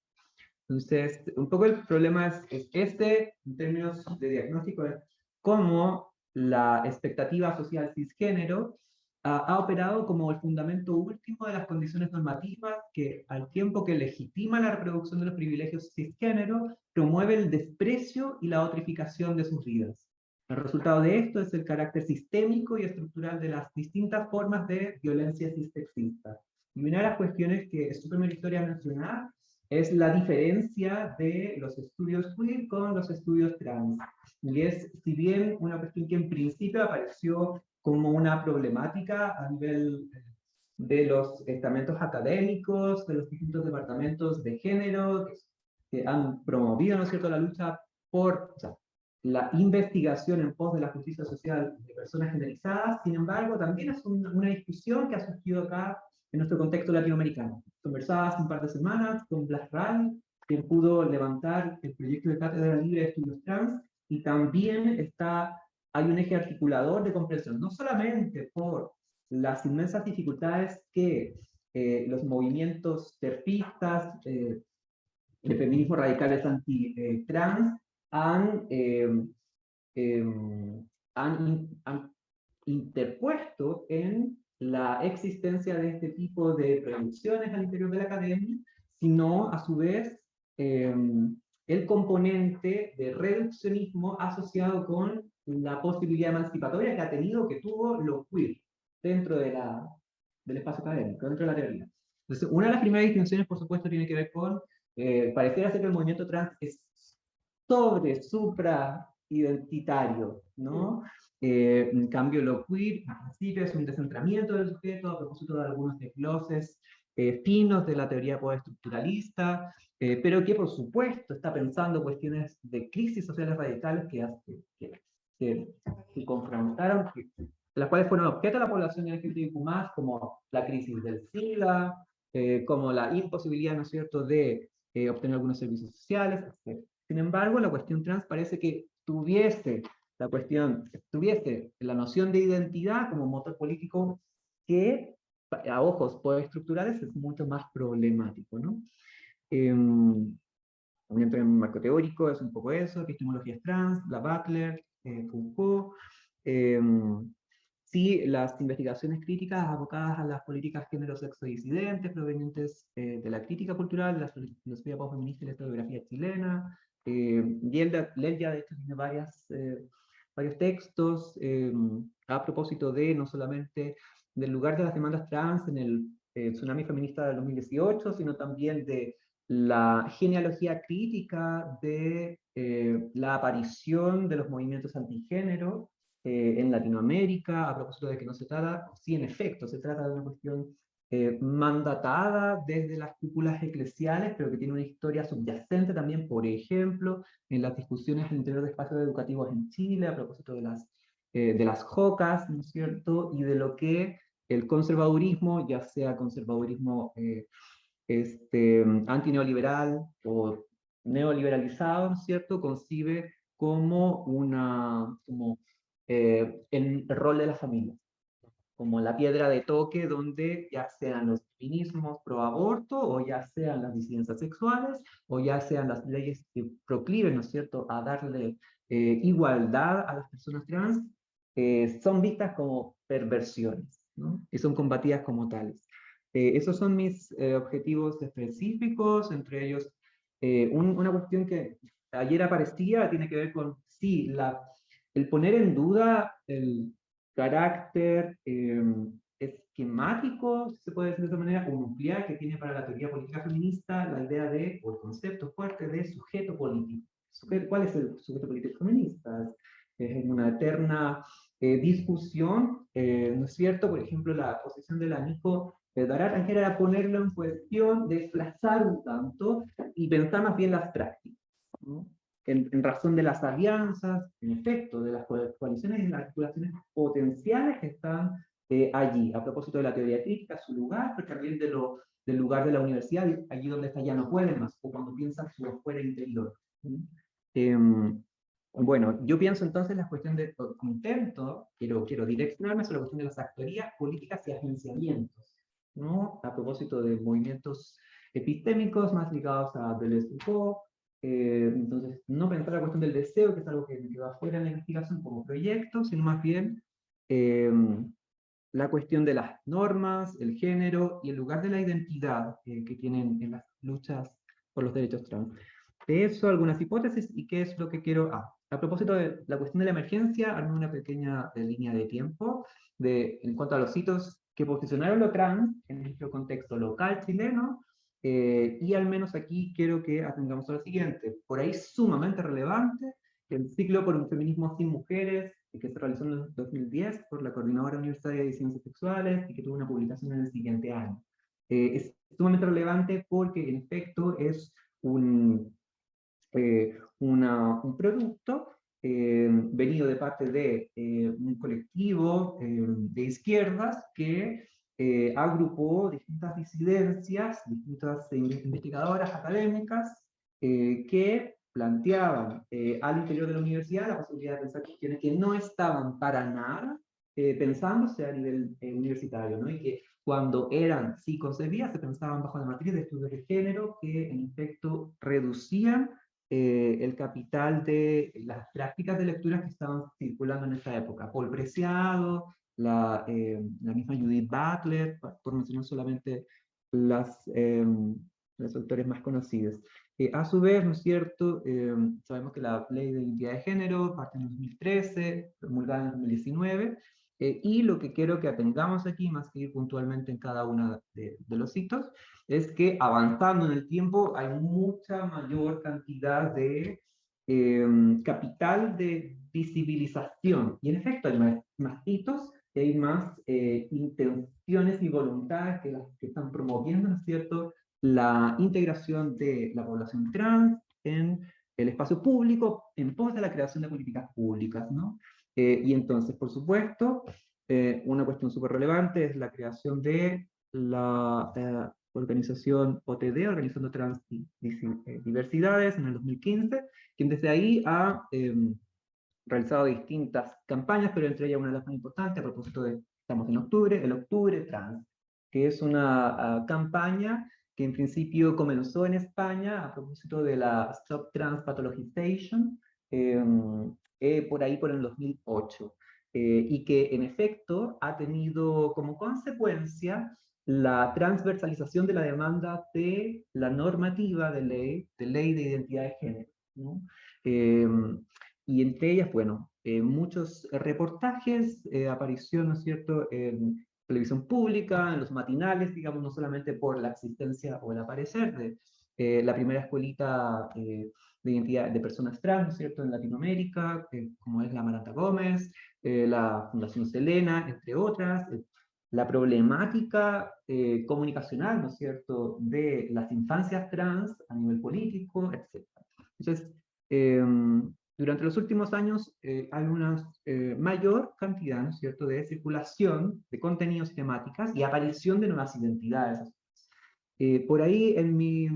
Entonces, un poco el problema es en términos de diagnóstico, es cómo la expectativa social cisgénero ha operado como el fundamento último de las condiciones normativas que, al tiempo que legitima la reproducción de los privilegios cisgénero, promueve el desprecio y la otrificación de sus vidas. El resultado de esto es el carácter sistémico y estructural de las distintas formas de violencia sexista. Y una de las cuestiones que es súper meritoria mencionar es la diferencia de los estudios queer con los estudios trans. Y es, si bien una cuestión que en principio apareció como una problemática a nivel de los estamentos académicos, de los distintos departamentos de género, que han promovido, ¿no es cierto?, la lucha por, o sea, la investigación en pos de la justicia social de personas generizadas. Sin embargo, también es una discusión que ha surgido acá en nuestro contexto latinoamericano. Conversaba hace un par de semanas con Blas Ral, quien pudo levantar el proyecto de Cátedra Libre de Estudios Trans, y también hay un eje articulador de comprensión, no solamente por las inmensas dificultades que los movimientos terfistas, de feminismo radicales anti-trans, han han interpuesto en la existencia de este tipo de producciones al interior de la academia, sino a su vez el componente de reduccionismo asociado con la posibilidad emancipatoria que tuvo lo queer dentro del espacio académico, dentro de la teoría. Entonces, una de las primeras distinciones, por supuesto, tiene que ver con, pareciera ser que el movimiento trans es supra-identitario, ¿no? En cambio, lo queer, al principio, es un descentramiento del sujeto a propósito de algunos desgloses finos de la teoría postestructuralista, pero que, por supuesto, está pensando cuestiones de crisis sociales radicales que confrontaron, las cuales fueron objeto de la población LGBTIQ+, como la crisis del SIDA, como la imposibilidad, ¿no es cierto?, de obtener algunos servicios sociales, etc. Sin embargo, la cuestión trans parece que tuviese la noción de identidad como motor político que, a ojos postestructurales, es mucho más problemático, ¿no? Dentro de un marco teórico es un poco eso, epistemologías trans, la Butler, Foucault. Sí, las investigaciones críticas abocadas a las políticas género-sexo-disidentes provenientes de la crítica cultural, de la filosofía posfeminista y la historiografía chilena. Lelya, de hecho, tiene varios textos a propósito de no solamente del lugar de las demandas trans en el tsunami feminista del 2018, sino también de la genealogía crítica de la aparición de los movimientos antigénero en Latinoamérica, a propósito de que no se trata, sí, en efecto, se trata de una cuestión mandatada desde las cúpulas eclesiales, pero que tiene una historia subyacente también, por ejemplo, en las discusiones al interior de espacios educativos en Chile, a propósito de las JOCAS, ¿no es cierto?, y de lo que el conservadurismo, ya sea conservadurismo antineoliberal o neoliberalizado, ¿no es cierto?, concibe como el rol de la familia, como la piedra de toque donde ya sean los feminismos pro aborto, o ya sean las disidencias sexuales, o ya sean las leyes que procliven, ¿no es cierto?, a darle igualdad a las personas trans, son vistas como perversiones, ¿no?, y son combatidas como tales. Esos son mis objetivos específicos, entre ellos una cuestión que ayer aparecía, tiene que ver con, sí, el poner en duda el carácter esquemático, si se puede decir de esa manera, o nuclear que tiene para la teoría política feminista la idea de, o el concepto fuerte de sujeto político. ¿Cuál es el sujeto político feminista? Es una eterna discusión, ¿no es cierto? Por ejemplo, la posición de la Nico Darat era ponerlo en cuestión, desplazar un tanto y pensar más bien las prácticas, ¿no? En razón de las alianzas, en efecto, de las coaliciones y las articulaciones potenciales que están allí, a propósito de la teoría crítica, su lugar, pero también del lugar de la universidad, allí donde está ya no puede más, o cuando piensa su afuera interior. Bueno, yo pienso entonces la cuestión de intento, quiero direccionarme sobre la cuestión de las actorías políticas y agenciamientos, ¿no? A propósito de movimientos epistémicos más ligados a Deleuze-Foucault. Entonces, no pensar la cuestión del deseo, que es algo que me quedó afuera en la investigación como proyecto, sino más bien la cuestión de las normas, el género y el lugar de la identidad que tienen en las luchas por los derechos trans. de eso, algunas hipótesis y qué es lo que quiero... a propósito de la cuestión de la emergencia, armé una pequeña línea de tiempo en cuanto a los hitos que posicionaron lo trans en nuestro contexto local chileno, y al menos aquí quiero que atendamos a lo siguiente. Por ahí sumamente relevante, el ciclo por un feminismo sin mujeres, que se realizó en el 2010 por la Coordinadora Universitaria de Ciencias Sexuales y que tuvo una publicación en el siguiente año. Es sumamente relevante porque en efecto es un un producto venido de parte de un colectivo de izquierdas que agrupó distintas disidencias, distintas investigadoras académicas que planteaban al interior de la universidad la posibilidad de pensar cuestiones que no estaban para nada pensándose a nivel universitario, ¿no? Y que cuando eran sí concebidas se pensaban bajo la matriz de estudios de género que en efecto reducían el capital de las prácticas de lectura que estaban circulando en esa época. Paul Preciado, la misma Judith Butler, por mencionar solamente los autores más conocidos. A su vez, ¿no es cierto? Sabemos que la Ley de Identidad de Género parte en 2013, promulgada en 2019, y lo que quiero que atengamos aquí, más que ir puntualmente en cada uno de los hitos, es que avanzando en el tiempo hay mucha mayor cantidad de capital de visibilización. Y en efecto hay más hitos, y hay más intenciones y voluntades que las que están promoviendo, ¿no es cierto?, la integración de la población trans en el espacio público en pos de la creación de políticas públicas, ¿no? Y entonces, por supuesto, una cuestión súper relevante es la creación de la organización OTD, Organizando Transdiversidades, en el 2015, quien desde ahí ha realizado distintas campañas, pero entre ellas una de las más importantes, a propósito de, estamos en octubre, el Octubre Trans, que es una campaña que en principio comenzó en España a propósito de la Stop Trans Pathologization, por ahí por el 2008, y que en efecto ha tenido como consecuencia la transversalización de la demanda de la normativa de ley de identidad de género, ¿no? Y entre ellas, bueno, muchos reportajes, aparición, ¿no es cierto?, en televisión pública, en los matinales, digamos, no solamente por la existencia o el aparecer de la primera escuelita de identidad de personas trans, ¿no es cierto?, en Latinoamérica, como es la Maranta Gómez, la Fundación Selena, entre otras, la problemática comunicacional, ¿no es cierto?, de las infancias trans a nivel político, etc. Entonces, durante los últimos años hay una mayor cantidad, ¿no es cierto?, de circulación de contenidos y temáticas y aparición de nuevas identidades. Por ahí en mi...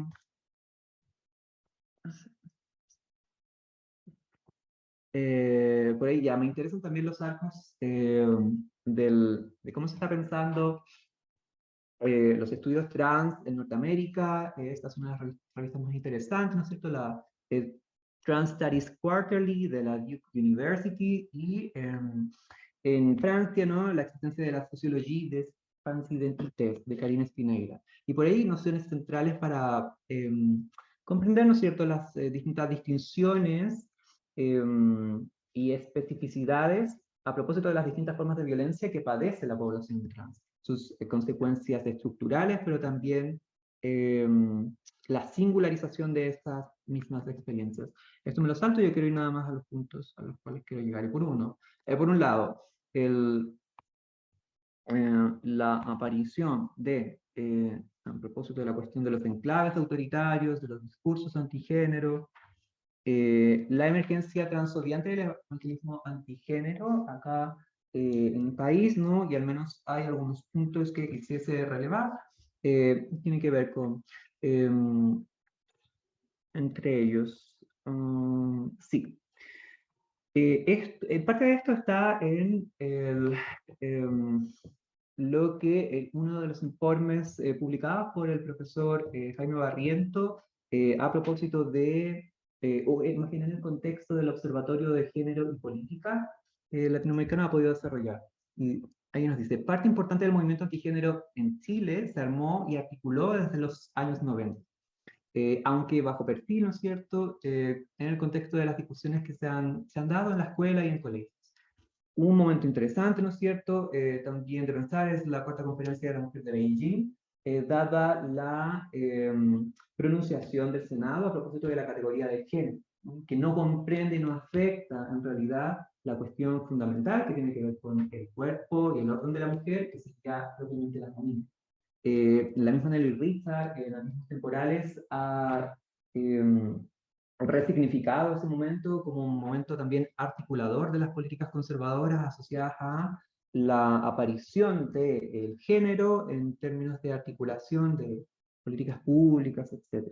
por ahí ya me interesan también los arcos de cómo se está pensando los estudios trans en Norteamérica. Esta es una de las revistas más interesantes, ¿no es cierto? La Trans Studies Quarterly de la Duke University, y en Francia, ¿no?, la existencia de la sociología des transidentités de Karine Spineira. Y por ahí nociones centrales para comprender, ¿no es cierto?, las distintas distinciones y especificidades a propósito de las distintas formas de violencia que padece la población trans, sus consecuencias estructurales, pero también la singularización de estas mismas experiencias. Esto me lo salto y yo quiero ir nada más a los puntos a los cuales quiero llegar. Y por un lado, la aparición de, a propósito de la cuestión de los enclaves autoritarios, de los discursos antigénero, la emergencia transodiante del evangelismo antigénero acá en el país, ¿no? Y al menos hay algunos puntos que quisiese relevar, tienen que ver con, entre ellos, sí. Parte de esto está en lo que uno de los informes publicados por el profesor Jaime Barriento a propósito de, o más bien en el contexto del Observatorio de Género y Política Latinoamericano ha podido desarrollar. Y ahí nos dice, parte importante del movimiento antigénero en Chile se armó y articuló desde los años 90. aunque bajo perfil, ¿no es cierto?, en el contexto de las discusiones que se han dado en la escuela y en colegios. Un momento interesante, ¿no es cierto?, también de pensar es la cuarta conferencia de la mujer de Beijing, dada la pronunciación del Senado a propósito de la categoría de género, ¿no?, que no comprende y no afecta en realidad la cuestión fundamental que tiene que ver con el cuerpo y el orden de la mujer, que sería propiamente la familia. La misma Nelly Richard, en Abismos Temporales, ha resignificado ese momento como un momento también articulador de las políticas conservadoras asociadas a la aparición del género en términos de articulación de políticas públicas, etc.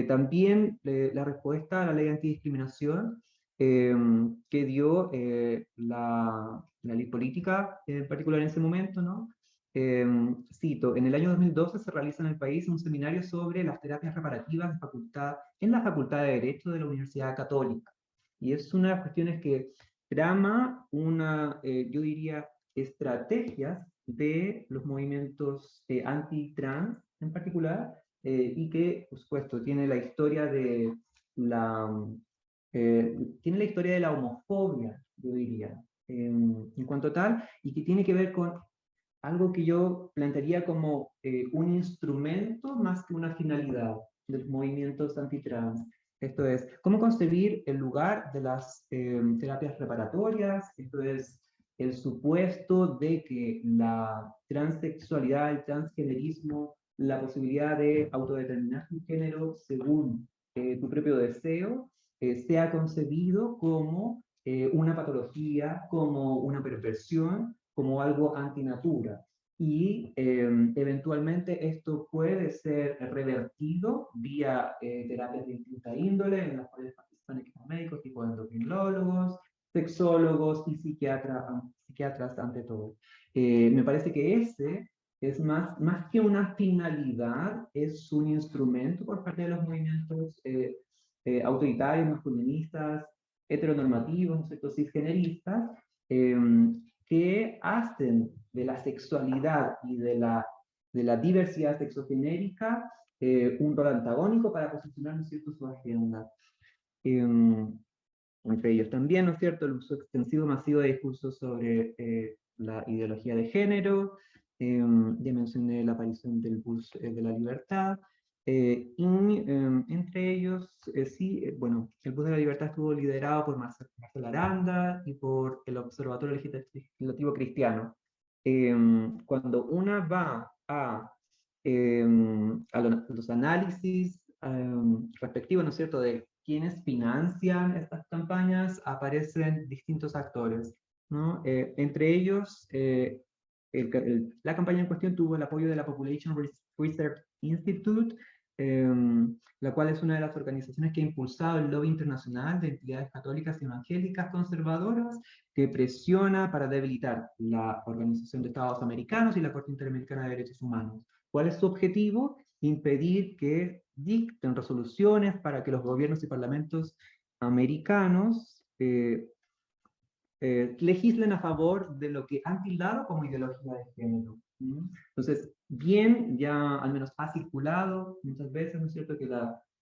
También la respuesta a la ley antidiscriminación que dio la ley política, en particular en ese momento, ¿no? Cito, en el año 2012 se realiza en el país un seminario sobre las terapias reparativas en la Facultad de Derecho de la Universidad Católica. Y es una de las cuestiones que trama yo diría, estrategias de los movimientos anti-trans en particular, y que, por supuesto, tiene la historia de tiene la historia de la homofobia, yo diría, en cuanto a tal, y que tiene que ver con algo que yo plantearía como un instrumento más que una finalidad de los movimientos antitrans. Esto es, cómo concebir el lugar de las terapias reparatorias, esto es, el supuesto de que la transexualidad, el transgenerismo, la posibilidad de autodeterminar tu género según tu propio deseo, sea concebido como una patología, como una perversión, como algo antinatura. Y eventualmente esto puede ser revertido vía terapias de distinta índole, en las cuales participan equipos médicos, tipo endocrinólogos, sexólogos y psiquiatras ante todo. Me parece que ese es más que una finalidad, es un instrumento por parte de los movimientos autoritarios, masculinistas, heteronormativos, ¿no es cierto?, cisgeneristas, que hacen de la sexualidad y de la diversidad sexogenérica un rol antagónico para posicionar, ¿no es cierto?, su agenda. Entre ellos también, ¿no es cierto?, el uso extensivo masivo de discursos sobre la ideología de género, ya mencioné la aparición del bus de la libertad, y entre ellos, bueno, el bus de la libertad estuvo liderado por Marcelo Aranda y por el Observatorio Legislativo Cristiano. Cuando una va a los análisis respectivos, ¿no es cierto?, de quienes financian estas campañas, aparecen distintos actores, ¿no? Entre ellos, la campaña en cuestión tuvo el apoyo de la Population Research Institute, la cual es una de las organizaciones que ha impulsado el lobby internacional de entidades católicas y evangélicas conservadoras, que presiona para debilitar la Organización de Estados Americanos y la Corte Interamericana de Derechos Humanos. ¿Cuál es su objetivo? Impedir que dicten resoluciones para que los gobiernos y parlamentos americanos legislen a favor de lo que han tildado como ideología de género. Entonces, bien, ya al menos ha circulado muchas veces, ¿no es cierto?, que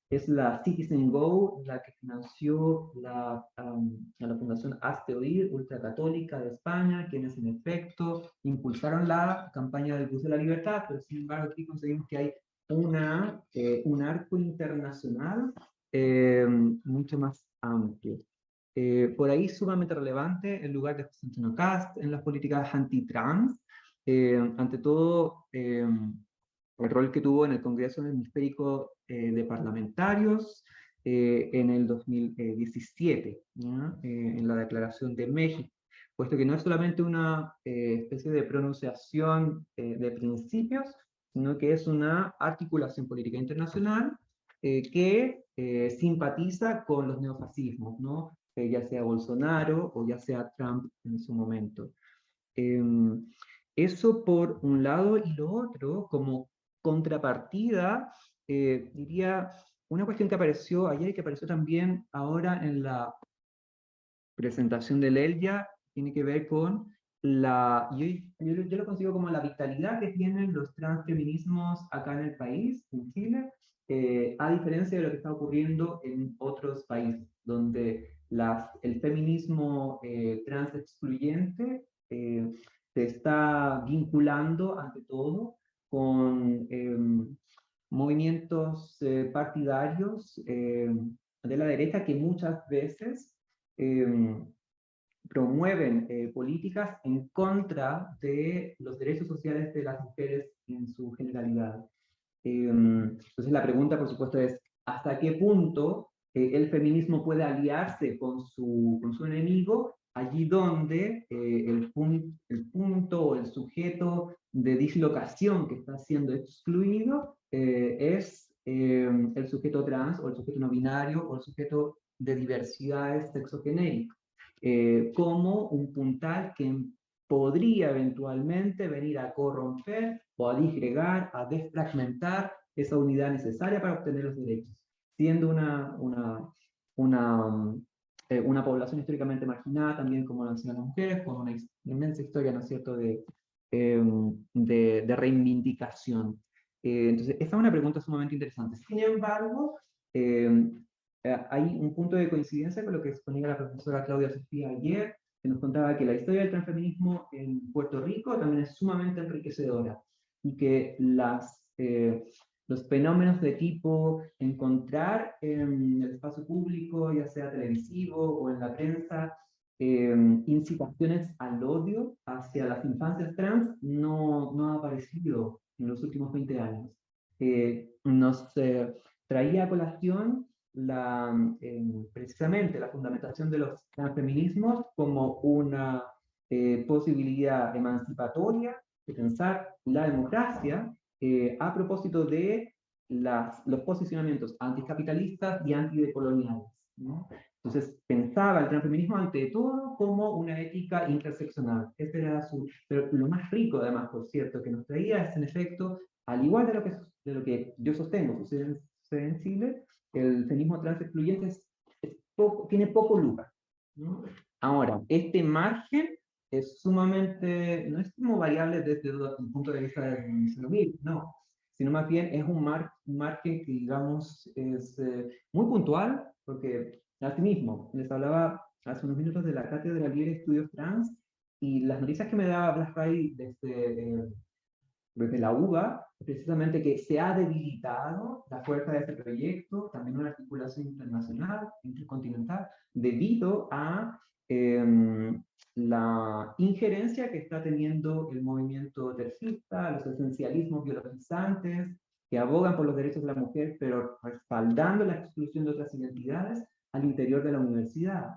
es la Citizen Go la que financió a la Fundación Hazte Oír, ultracatólica de España, quienes en efecto impulsaron la campaña del Bus de la Libertad, pero sin embargo aquí conseguimos que hay un arco internacional mucho más amplio. Por ahí sumamente relevante el lugar de José Antonio Kast en las políticas anti-trans, ante todo el rol que tuvo en el Congreso del Hemisférico de Parlamentarios en el 2017, en la Declaración de México, puesto que no es solamente una especie de pronunciación de principios, sino que es una articulación política internacional que simpatiza con los neofascismos, ¿no? Ya sea Bolsonaro o ya sea Trump en su momento. Eso por un lado, y lo otro, como contrapartida, diría, una cuestión que apareció ayer y que apareció también ahora en la presentación de Lelia, tiene que ver con yo lo consigo como la vitalidad que tienen los transfeminismos acá en el país, en Chile, a diferencia de lo que está ocurriendo en otros países, donde el feminismo trans excluyente se está vinculando ante todo con movimientos partidarios de la derecha que muchas veces promueven políticas en contra de los derechos sociales de las mujeres en su generalidad. Entonces la pregunta, por supuesto, es ¿hasta qué punto el feminismo puede aliarse con su enemigo allí donde el punto o el sujeto de dislocación que está siendo excluido es el sujeto trans o el sujeto no binario o el sujeto de diversidades sexogenéricas, como un puntal que podría eventualmente venir a corromper o a disgregar, a desfragmentar esa unidad necesaria para obtener los derechos, siendo una población históricamente marginada, también como lo han sido las mujeres, con una inmensa historia, ¿no es cierto?, de reivindicación. Entonces, esta es una pregunta sumamente interesante. Sin embargo, hay un punto de coincidencia con lo que exponía la profesora Claudia Sofía ayer, que nos contaba que la historia del transfeminismo en Puerto Rico también es sumamente enriquecedora, y que los fenómenos de tipo encontrar en el espacio público, ya sea televisivo o en la prensa, incitaciones al odio hacia las infancias trans, no ha aparecido en los últimos 20 años. Nos traía a colación precisamente la fundamentación de los transfeminismos como una posibilidad emancipatoria de pensar la democracia a propósito de los posicionamientos anticapitalistas y antidecoloniales, ¿no? Entonces pensaba el transfeminismo ante todo como una ética interseccional. Ese era pero lo más rico además, por cierto, que nos traía es en efecto, al igual de lo que yo sostengo, sucede en Chile, el feminismo trans excluyente tiene poco lugar, ¿no? Ahora, este margen es sumamente, no es como variable desde el punto de vista del celular, no, sino más bien es un margen que, digamos, es muy puntual, porque asimismo, les hablaba hace unos minutos de la Cátedra Libre de Estudios Trans, y las noticias que me daba Blas Ray desde la UBA, precisamente que se ha debilitado la fuerza de este proyecto, también una articulación internacional, intercontinental, debido a la injerencia que está teniendo el movimiento tercista, los esencialismos biologizantes, que abogan por los derechos de la mujer, pero respaldando la exclusión de otras identidades al interior de la universidad.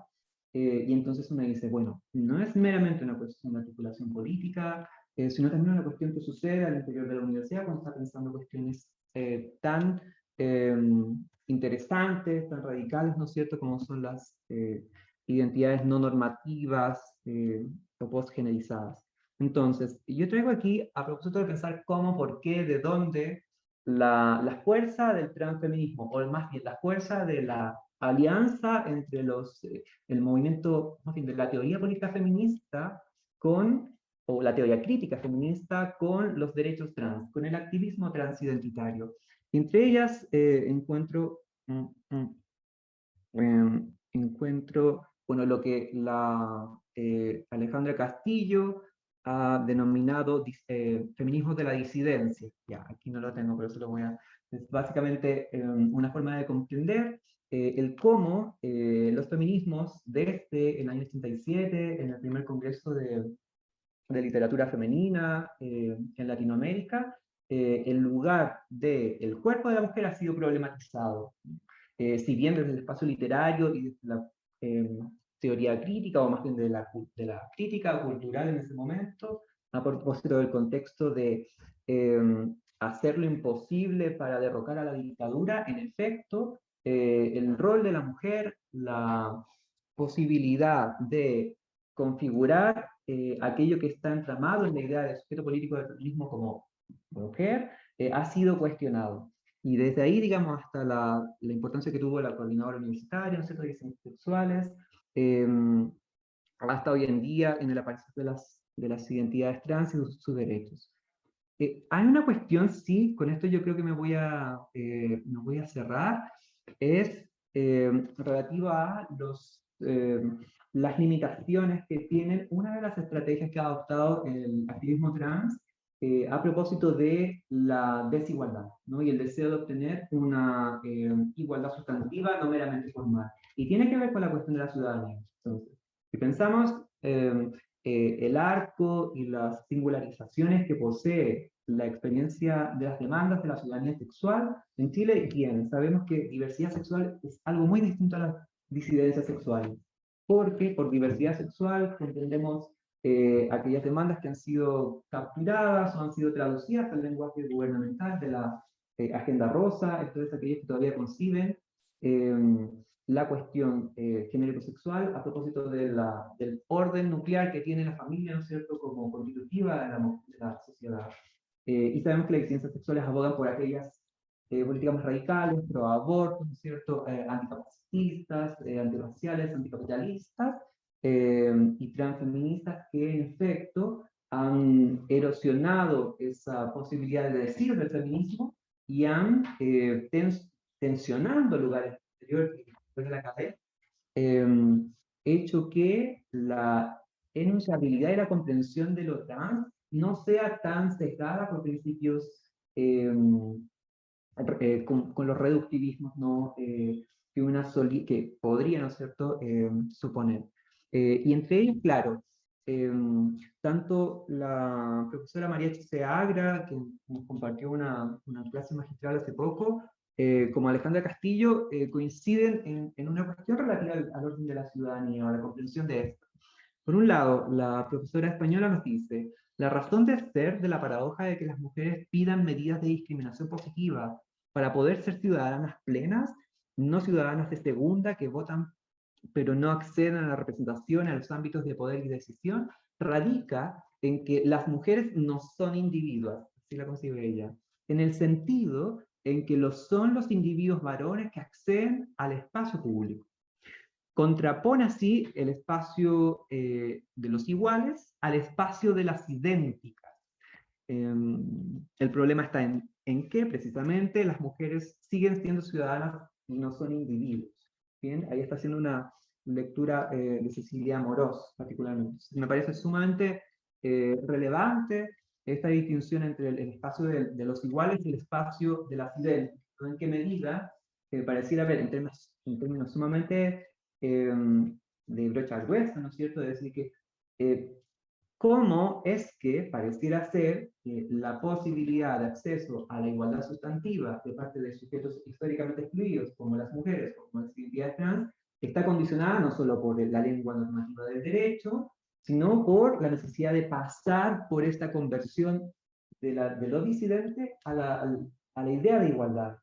Y entonces uno dice, bueno, no es meramente una cuestión de articulación política, sino también una cuestión que sucede al interior de la universidad cuando está pensando cuestiones tan interesantes, tan radicales, ¿no es cierto?, como son las identidades no normativas o postgenerizadas. Entonces, yo traigo aquí, a propósito de pensar cómo, por qué, de dónde, la fuerza del transfeminismo, o más bien la fuerza de la alianza entre el movimiento, más bien de la teoría política feminista o la teoría crítica feminista con los derechos trans, con el activismo transidentitario. Entre ellas encuentro bueno, lo que Alejandra Castillo ha denominado feminismo de la disidencia. Ya, aquí no lo tengo, pero eso lo voy a... Es básicamente una forma de comprender el cómo los feminismos desde el año 87, en el primer congreso de literatura femenina en Latinoamérica, el lugar del cuerpo de la mujer ha sido problematizado. Si bien desde el espacio literario y desde la teoría crítica, o más bien de la crítica cultural en ese momento, a propósito del contexto de hacer lo imposible para derrocar a la dictadura, en efecto, el rol de la mujer, la posibilidad de configurar aquello que está entramado en la idea del sujeto político del feminismo como mujer, ha sido cuestionado. Y desde ahí, digamos, hasta la importancia que tuvo la coordinadora universitaria, ¿no es cierto?, de ciencias sexuales, hasta hoy en día en el aparición de las identidades trans y sus derechos. Hay una cuestión, sí, con esto yo creo que me voy a cerrar, es relativa a las limitaciones que tienen una de las estrategias que ha adoptado el activismo trans a propósito de la desigualdad, ¿no? Y el deseo de obtener una igualdad sustantiva, no meramente formal. Y tiene que ver con la cuestión de la ciudadanía. Entonces, si pensamos el arco y las singularizaciones que posee la experiencia de las demandas de la ciudadanía sexual en Chile, bien, sabemos que diversidad sexual es algo muy distinto a las disidencias sexuales, porque por diversidad sexual entendemos aquellas demandas que han sido capturadas o han sido traducidas al lenguaje gubernamental de la Agenda Rosa, entonces aquellos que todavía conciben la cuestión genérico-sexual a propósito del orden nuclear que tiene la familia, ¿no es cierto?, como constitutiva de la sociedad. Y sabemos que las disidencias sexuales abogan por aquellas políticas más radicales, pro aborto, ¿no es cierto?, anticapacitistas, antirraciales, anticapitalistas, y transfeministas que en efecto han erosionado esa posibilidad de decir del feminismo y han tensionando lugares exteriores de la cadena, hecho que la enunciabilidad y la comprensión de lo trans no sea tan sesgada por principios con los reductivismos, ¿no? Que podría, ¿no es cierto?, suponer. Y entre ellos, claro, tanto la profesora María H.C. Agra, que nos compartió una clase magistral hace poco, como Alejandra Castillo, coinciden en una cuestión relativa al orden de la ciudadanía, o a la comprensión de esto. Por un lado, la profesora española nos dice, la razón de ser de la paradoja de que las mujeres pidan medidas de discriminación positiva para poder ser ciudadanas plenas, no ciudadanas de segunda que votan pero no acceden a la representación, a los ámbitos de poder y decisión, radica en que las mujeres no son individuos, así la concibe ella, en el sentido en que lo son los individuos varones que acceden al espacio público. Contrapone así el espacio de los iguales al espacio de las idénticas. El problema está en que precisamente las mujeres siguen siendo ciudadanas y no son individuos. Bien, ahí está haciendo una lectura de Cecilia Amorós, particularmente. Me parece sumamente relevante esta distinción entre el espacio de los iguales y el espacio de las idénticas. ¿No? En qué medida pareciera haber, en términos sumamente de brocha gruesa, ¿no es cierto?, de decir que cómo es que pareciera ser que la posibilidad de acceso a la igualdad sustantiva de parte de sujetos históricamente excluidos, como las mujeres, como las identidades trans, está condicionada no solo por la lengua normativa del derecho, sino por la necesidad de pasar por esta conversión de lo disidente a la idea de igualdad.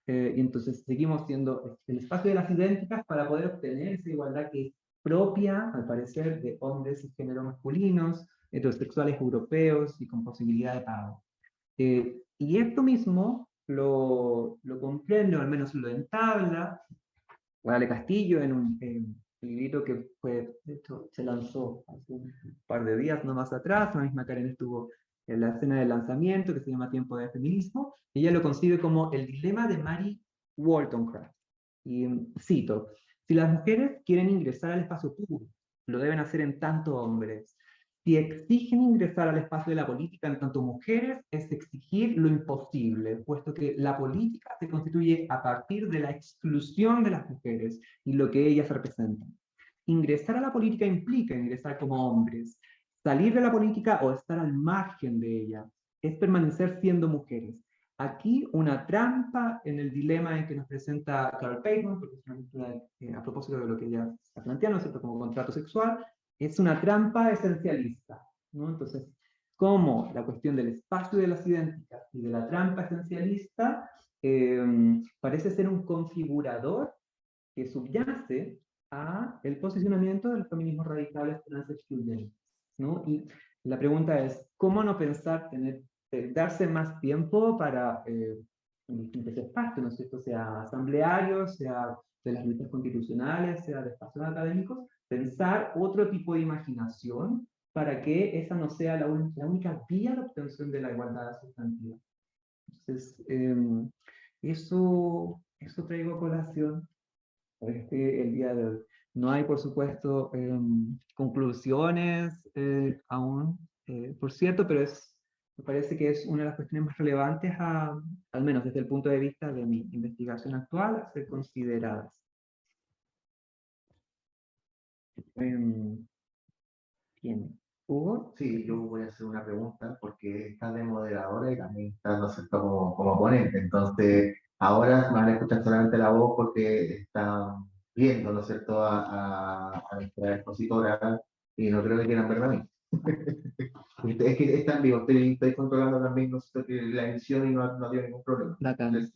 Y entonces seguimos siendo el espacio de las idénticas para poder obtener esa igualdad que es propia, al parecer, de hombres y género masculinos, heterosexuales europeos y con posibilidad de pago. Y esto mismo lo comprende, o al menos lo entabla, Guadale Castillo en un librito que de hecho, se lanzó hace un par de días, no más atrás. La misma Karen estuvo en la escena del lanzamiento, que se llama Tiempo de Feminismo. Ella lo concibe como el dilema de Mary Wollstonecraft. Y cito, si las mujeres quieren ingresar al espacio público, lo deben hacer en tanto hombres. Si exigen ingresar al espacio de la política en tanto mujeres, es exigir lo imposible, puesto que la política se constituye a partir de la exclusión de las mujeres y lo que ellas representan. Ingresar a la política implica ingresar como hombres. Salir de la política o estar al margen de ella es permanecer siendo mujeres. Aquí una trampa en el dilema en que nos presenta Carol Payton, porque es una lectura a propósito de lo que ella está planteando, ¿cierto?, como contrato sexual, es una trampa esencialista, ¿no? Entonces, como la cuestión del espacio de las idénticas y de la trampa esencialista parece ser un configurador que subyace a el posicionamiento de los feminismos radicales transexcluyentes, ¿no? Y la pregunta es, ¿cómo no pensar darse más tiempo para en distintos espacios, ¿no es cierto?, sea asamblearios, sea de las luchas constitucionales, sea de espacios académicos, pensar otro tipo de imaginación para que esa no sea la única vía de obtención de la igualdad sustantiva. Entonces, eso traigo a colación el día de hoy. No hay, por supuesto, conclusiones aún, por cierto, pero me parece que es una de las cuestiones más relevantes, al menos desde el punto de vista de mi investigación actual, a ser consideradas. ¿Quién? ¿Hugo? Sí, yo voy a hacer una pregunta porque está de moderadora y también está, ¿no es cierto?, como ponente. Entonces, ahora me van a escuchar solamente la voz porque están viendo, ¿no es cierto?, a nuestra expositora y no creo que quieran verla a mí. Es que está en vivo, estoy controlando también, ¿no es cierto?, que la emisión y no tiene ningún problema. Bacán.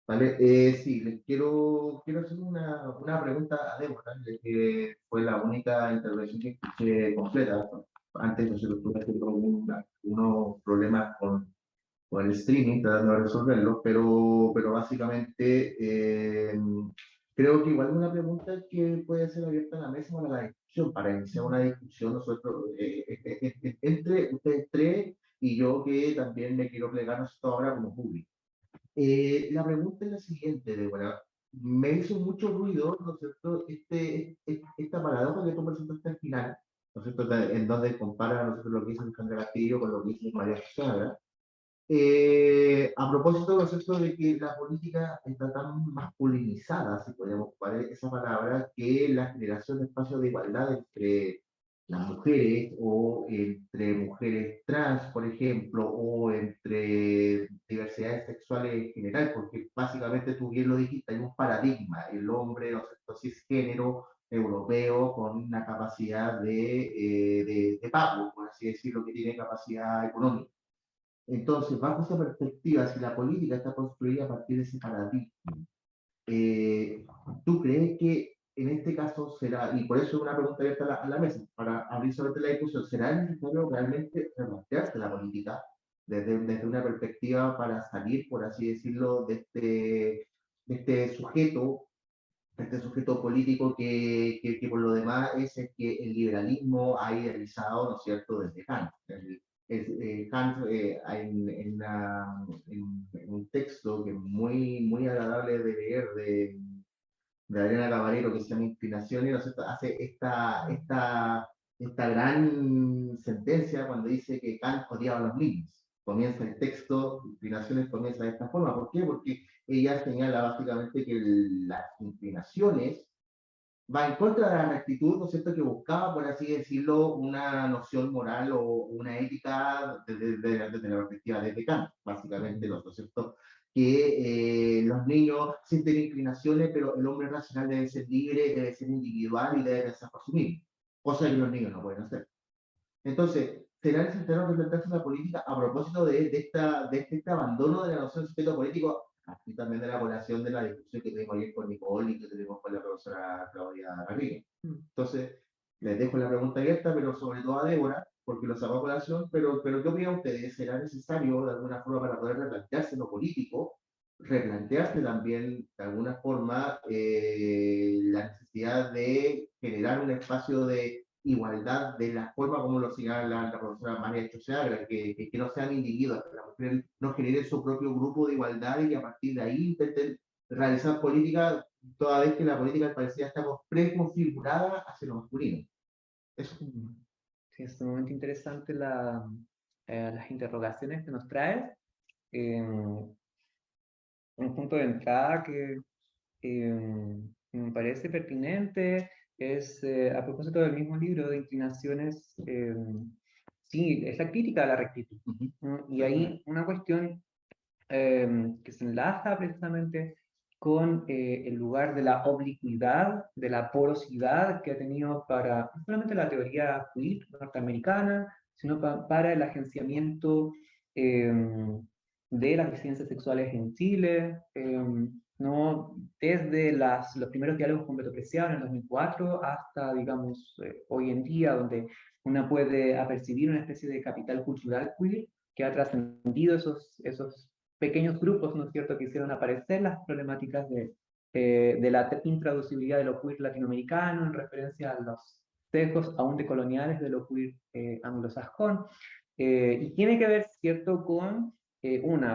Vale, sí, les quiero hacer una pregunta a Débora, ya que fue la única intervención que escuché completa. Antes no se tuve unos problemas con el streaming, tratando de resolverlo, pero básicamente creo que igual es una pregunta que puede ser abierta a la mesa para la discusión, para iniciar una discusión nosotros, entre ustedes tres y yo que también me quiero plegar nosotros ahora como público. La pregunta es la siguiente, Débora. Me hizo mucho ruido, ¿no es cierto?, esta paradoja que tú presentaste al final, ¿no es cierto?, en donde compara, ¿no es cierto?, lo que dice Alejandra Castillo con lo que dice María José. A propósito, ¿no es cierto?, de que la política está tan masculinizada, si podemos ocupar esa palabra, que la generación de espacios de igualdad entre las mujeres o entre mujeres trans, por ejemplo, o entre diversidades sexuales en general, porque básicamente tú bien lo dijiste, hay un paradigma, el hombre, ¿no es cierto?, cisgénero, europeo, con una capacidad de pago, por así decirlo, que tiene capacidad económica. Entonces, bajo esa perspectiva, si la política está construida a partir de ese paradigma, ¿tú crees que en este caso será, y por eso es una pregunta abierta a la mesa, para abrir sobre la discusión, ¿será necesario realmente replantearse la política desde una perspectiva para salir, por así decirlo, de este sujeto político que por lo demás es el que el liberalismo ha idealizado, ¿no es cierto?, desde Kant? Kant, en un texto que es muy agradable de leer de Adriana Caballero, que se llama Inclinaciones, ¿no es cierto?, hace esta gran sentencia cuando dice que Kant odiaba a los niños. Comienza el texto, Inclinaciones comienza de esta forma. ¿Por qué? Porque ella señala básicamente que las inclinaciones va en contra de la rectitud, ¿no es cierto?, que buscaba, por así decirlo, una noción moral o una ética desde la perspectiva de Kant, básicamente, ¿no es cierto?, que los niños sienten inclinaciones, pero el hombre racional debe ser libre, debe ser individual y debe pensar por sí mismo, cosa que los niños no pueden hacer. Entonces, será necesario replantearse la política a propósito de este abandono de la noción de sujeto político, y también de la población de la discusión que tuvimos ayer con Nicole y que tuvimos con la profesora Claudia Garrigue. Entonces, les dejo la pregunta abierta, pero sobre todo a Débora, porque lo sacó a colación, pero ¿qué opinan ustedes? ¿Será necesario de alguna forma para poder replantearse lo político, replantearse también de alguna forma la necesidad de generar un espacio de igualdad de la forma como lo señala la profesora María Choseagra, que no sean individuos, que las mujeres no generen su propio grupo de igualdad y que a partir de ahí intenten realizar política, toda vez que la política parecía estar preconfigurada hacia lo masculino? Eso. Sí, es sumamente interesante las interrogaciones que nos traes. Un punto de entrada que me parece pertinente es, a propósito del mismo libro de Inclinaciones, sí, es la crítica a la rectitud. ¿No? Y ahí una cuestión que se enlaza precisamente con el lugar de la oblicuidad, de la porosidad que ha tenido para no solamente la teoría queer norteamericana, sino para el agenciamiento de las disidencias sexuales en Chile, ¿no? Desde los primeros diálogos con Beto Preciado en el 2004 hasta, digamos, hoy en día, donde uno puede apercibir una especie de capital cultural queer que ha trascendido esos pequeños grupos, ¿no es cierto?, que hicieron aparecer las problemáticas de la intraducibilidad de lo queer latinoamericano en referencia sesgos aún decoloniales de lo queer anglosajón. Y tiene que ver, ¿cierto?, con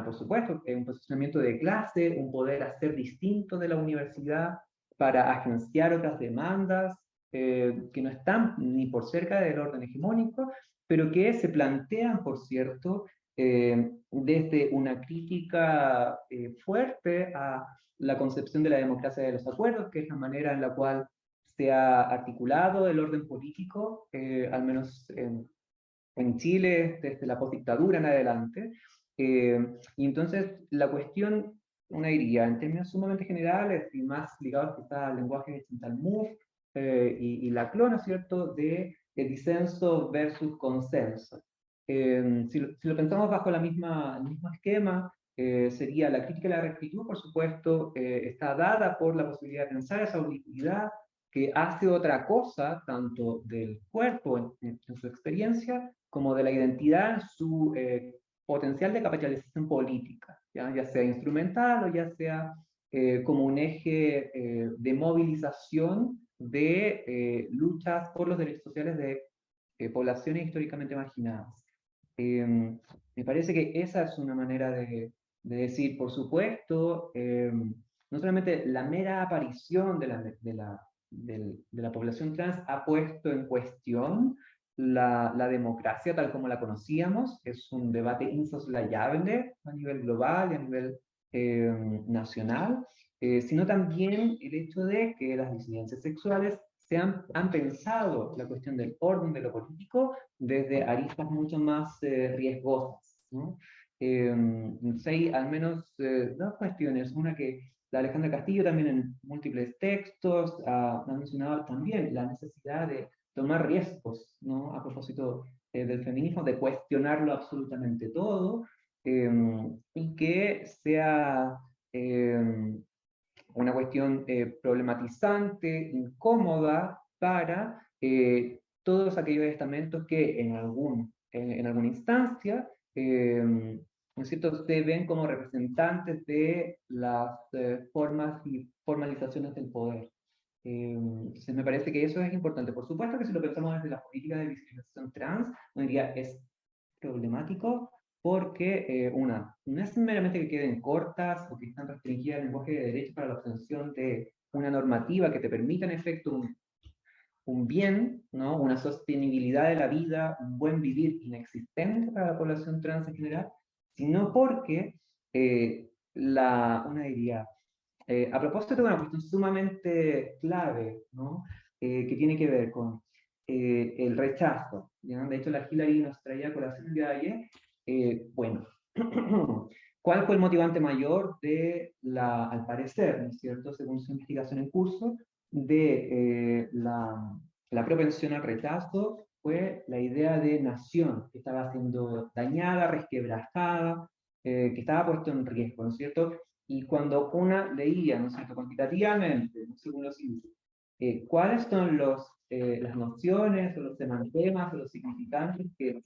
por supuesto, un posicionamiento de clase, un poder hacer distinto de la universidad para agenciar otras demandas que no están ni por cerca del orden hegemónico, pero que se plantean, por cierto, desde una crítica fuerte a la concepción de la democracia de los acuerdos, que es la manera en la cual se ha articulado el orden político, al menos en Chile, desde la postdictadura en adelante. Y entonces la cuestión, una diría, en términos sumamente generales y más ligados quizá al lenguaje de Chantal Mouffe y Laclau, ¿no es cierto?, de disenso versus consenso. Si lo pensamos bajo el mismo esquema, sería la crítica a la rectitud, por supuesto, está dada por la posibilidad de pensar esa oblicuidad que hace otra cosa, tanto del cuerpo en su experiencia, como de la identidad en su potencial de capitalización política, ya sea instrumental o ya sea como un eje de movilización de luchas por los derechos sociales de poblaciones históricamente marginadas. Me parece que esa es una manera de decir, por supuesto, no solamente la mera aparición de la población trans ha puesto en cuestión la democracia tal como la conocíamos, es un debate insoslayable a nivel global y a nivel nacional, sino también el hecho de que las disidencias sexuales han pensado la cuestión del orden de lo político desde aristas mucho más riesgosas, ¿no? Hay al menos dos cuestiones. Una que la Alejandra Castillo también en múltiples textos ha mencionado también la necesidad de tomar riesgos, ¿no?, a propósito del feminismo, de cuestionarlo absolutamente todo, y que sea una cuestión problematizante, incómoda para todos aquellos estamentos que en alguna instancia ¿no es cierto?, se ven como representantes de las formas y formalizaciones del poder. Entonces me parece que eso es importante. Por supuesto que si lo pensamos desde las políticas de visibilización trans, hoy en día es problemático porque, no es meramente que queden cortas o que están restringidas el lenguaje de derecho para la obtención de una normativa que te permita en efecto un bien, ¿no?, una sostenibilidad de la vida, un buen vivir inexistente para la población trans en general, sino porque una diría, a propósito de una cuestión sumamente clave, ¿no?, que tiene que ver con el rechazo, ¿ya? De hecho, la Hilary nos traía a colación el día de ayer, bueno, ¿cuál fue el motivante mayor al parecer, ¿no es cierto?, según su investigación en curso, de la propensión al rechazo? Fue la idea de nación, que estaba siendo dañada, resquebrajada, que estaba puesto en riesgo, ¿no es cierto? Y cuando una leía, ¿no es cierto?, cuantitativamente, según los índices, cuáles son las nociones, o los semantemas, o los significantes que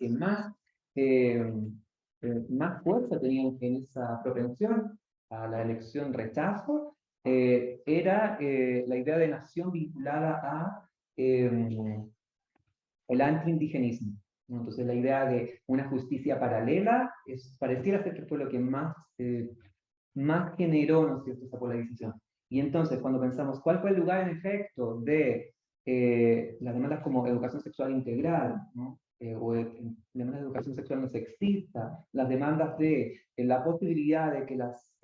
más fuerza tenían en esa propensión a la elección rechazo, era la idea de nación vinculada a el antiindigenismo, ¿no? Entonces la idea de una justicia paralela pareciera ser que fue lo que más generó, ¿no es cierto?, esa polarización. Y entonces, cuando pensamos cuál fue el lugar en efecto de las demandas como educación sexual integral, ¿no?, demandas de educación sexual no sexista, las demandas de la posibilidad de que las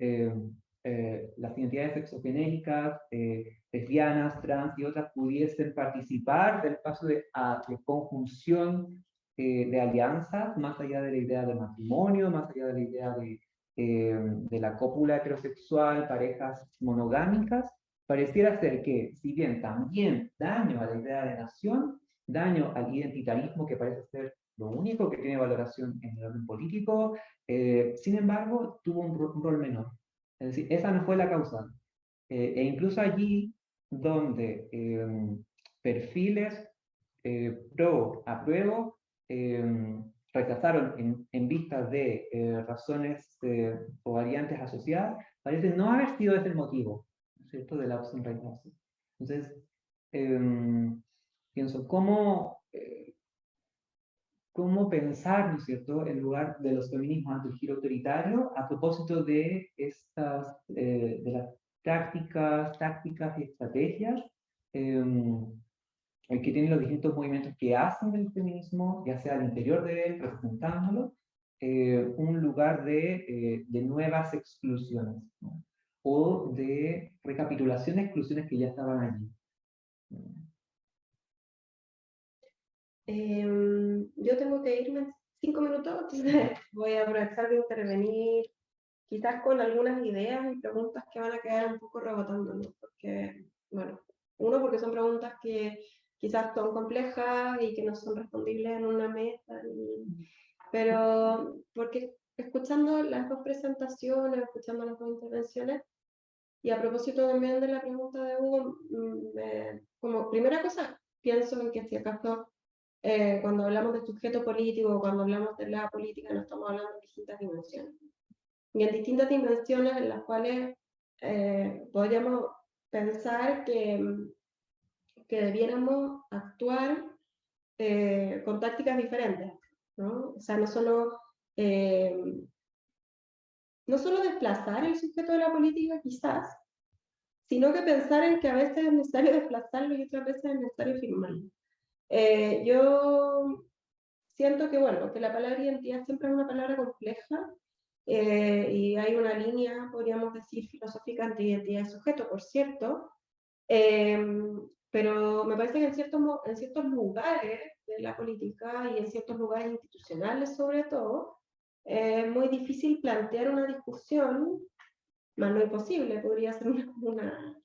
identidades sexogenéricas, lesbianas, trans y otras pudiesen participar del paso de conjunción de alianzas, más allá de la idea de matrimonio, más allá de la idea de la cópula heterosexual, parejas monogámicas, pareciera ser que, si bien también daño a la idea de nación, daño al identitarismo, que parece ser lo único que tiene valoración en el orden político, sin embargo, tuvo un rol menor. Es decir, esa no fue la causa. E incluso allí donde perfiles apruebo, rechazaron en vistas de razones o variantes asociadas, parece no haber sido ese el motivo, ¿no es cierto?, de la opción rechazo. Entonces, pienso, cómo pensar, ¿no es cierto?, en lugar de los feminismos ante el giro autoritario, a propósito de de las tácticas y estrategias que tienen los distintos movimientos que hacen del feminismo, ya sea al interior de él, representándolo, un lugar de nuevas exclusiones, ¿no? O de recapitulación de exclusiones que ya estaban allí. Yo tengo que irme en 5 minutos, entonces voy a aprovechar de intervenir quizás con algunas ideas y preguntas que van a quedar un poco rebotando, ¿no? Porque, bueno, uno, porque son preguntas que quizás son complejas y que no son respondibles en una mesa, pero porque escuchando las dos presentaciones, escuchando las dos intervenciones, y a propósito también de la pregunta de Hugo, como primera cosa, pienso en que si acaso cuando hablamos de sujeto político, cuando hablamos de la política, no estamos hablando de distintas dimensiones. Y en distintas dimensiones en las cuales podríamos pensar que debiéramos actuar con tácticas diferentes, ¿no? O sea, no solo desplazar el sujeto de la política, quizás, sino que pensar en que a veces es necesario desplazarlo y otras veces es necesario firmarlo. Yo siento que, bueno, que la palabra identidad siempre es una palabra compleja y hay una línea, podríamos decir, filosófica entre identidad y sujeto, por cierto, pero me parece que en ciertos lugares de la política y en ciertos lugares institucionales sobre todo, es muy difícil plantear una discusión, más no imposible, podría ser una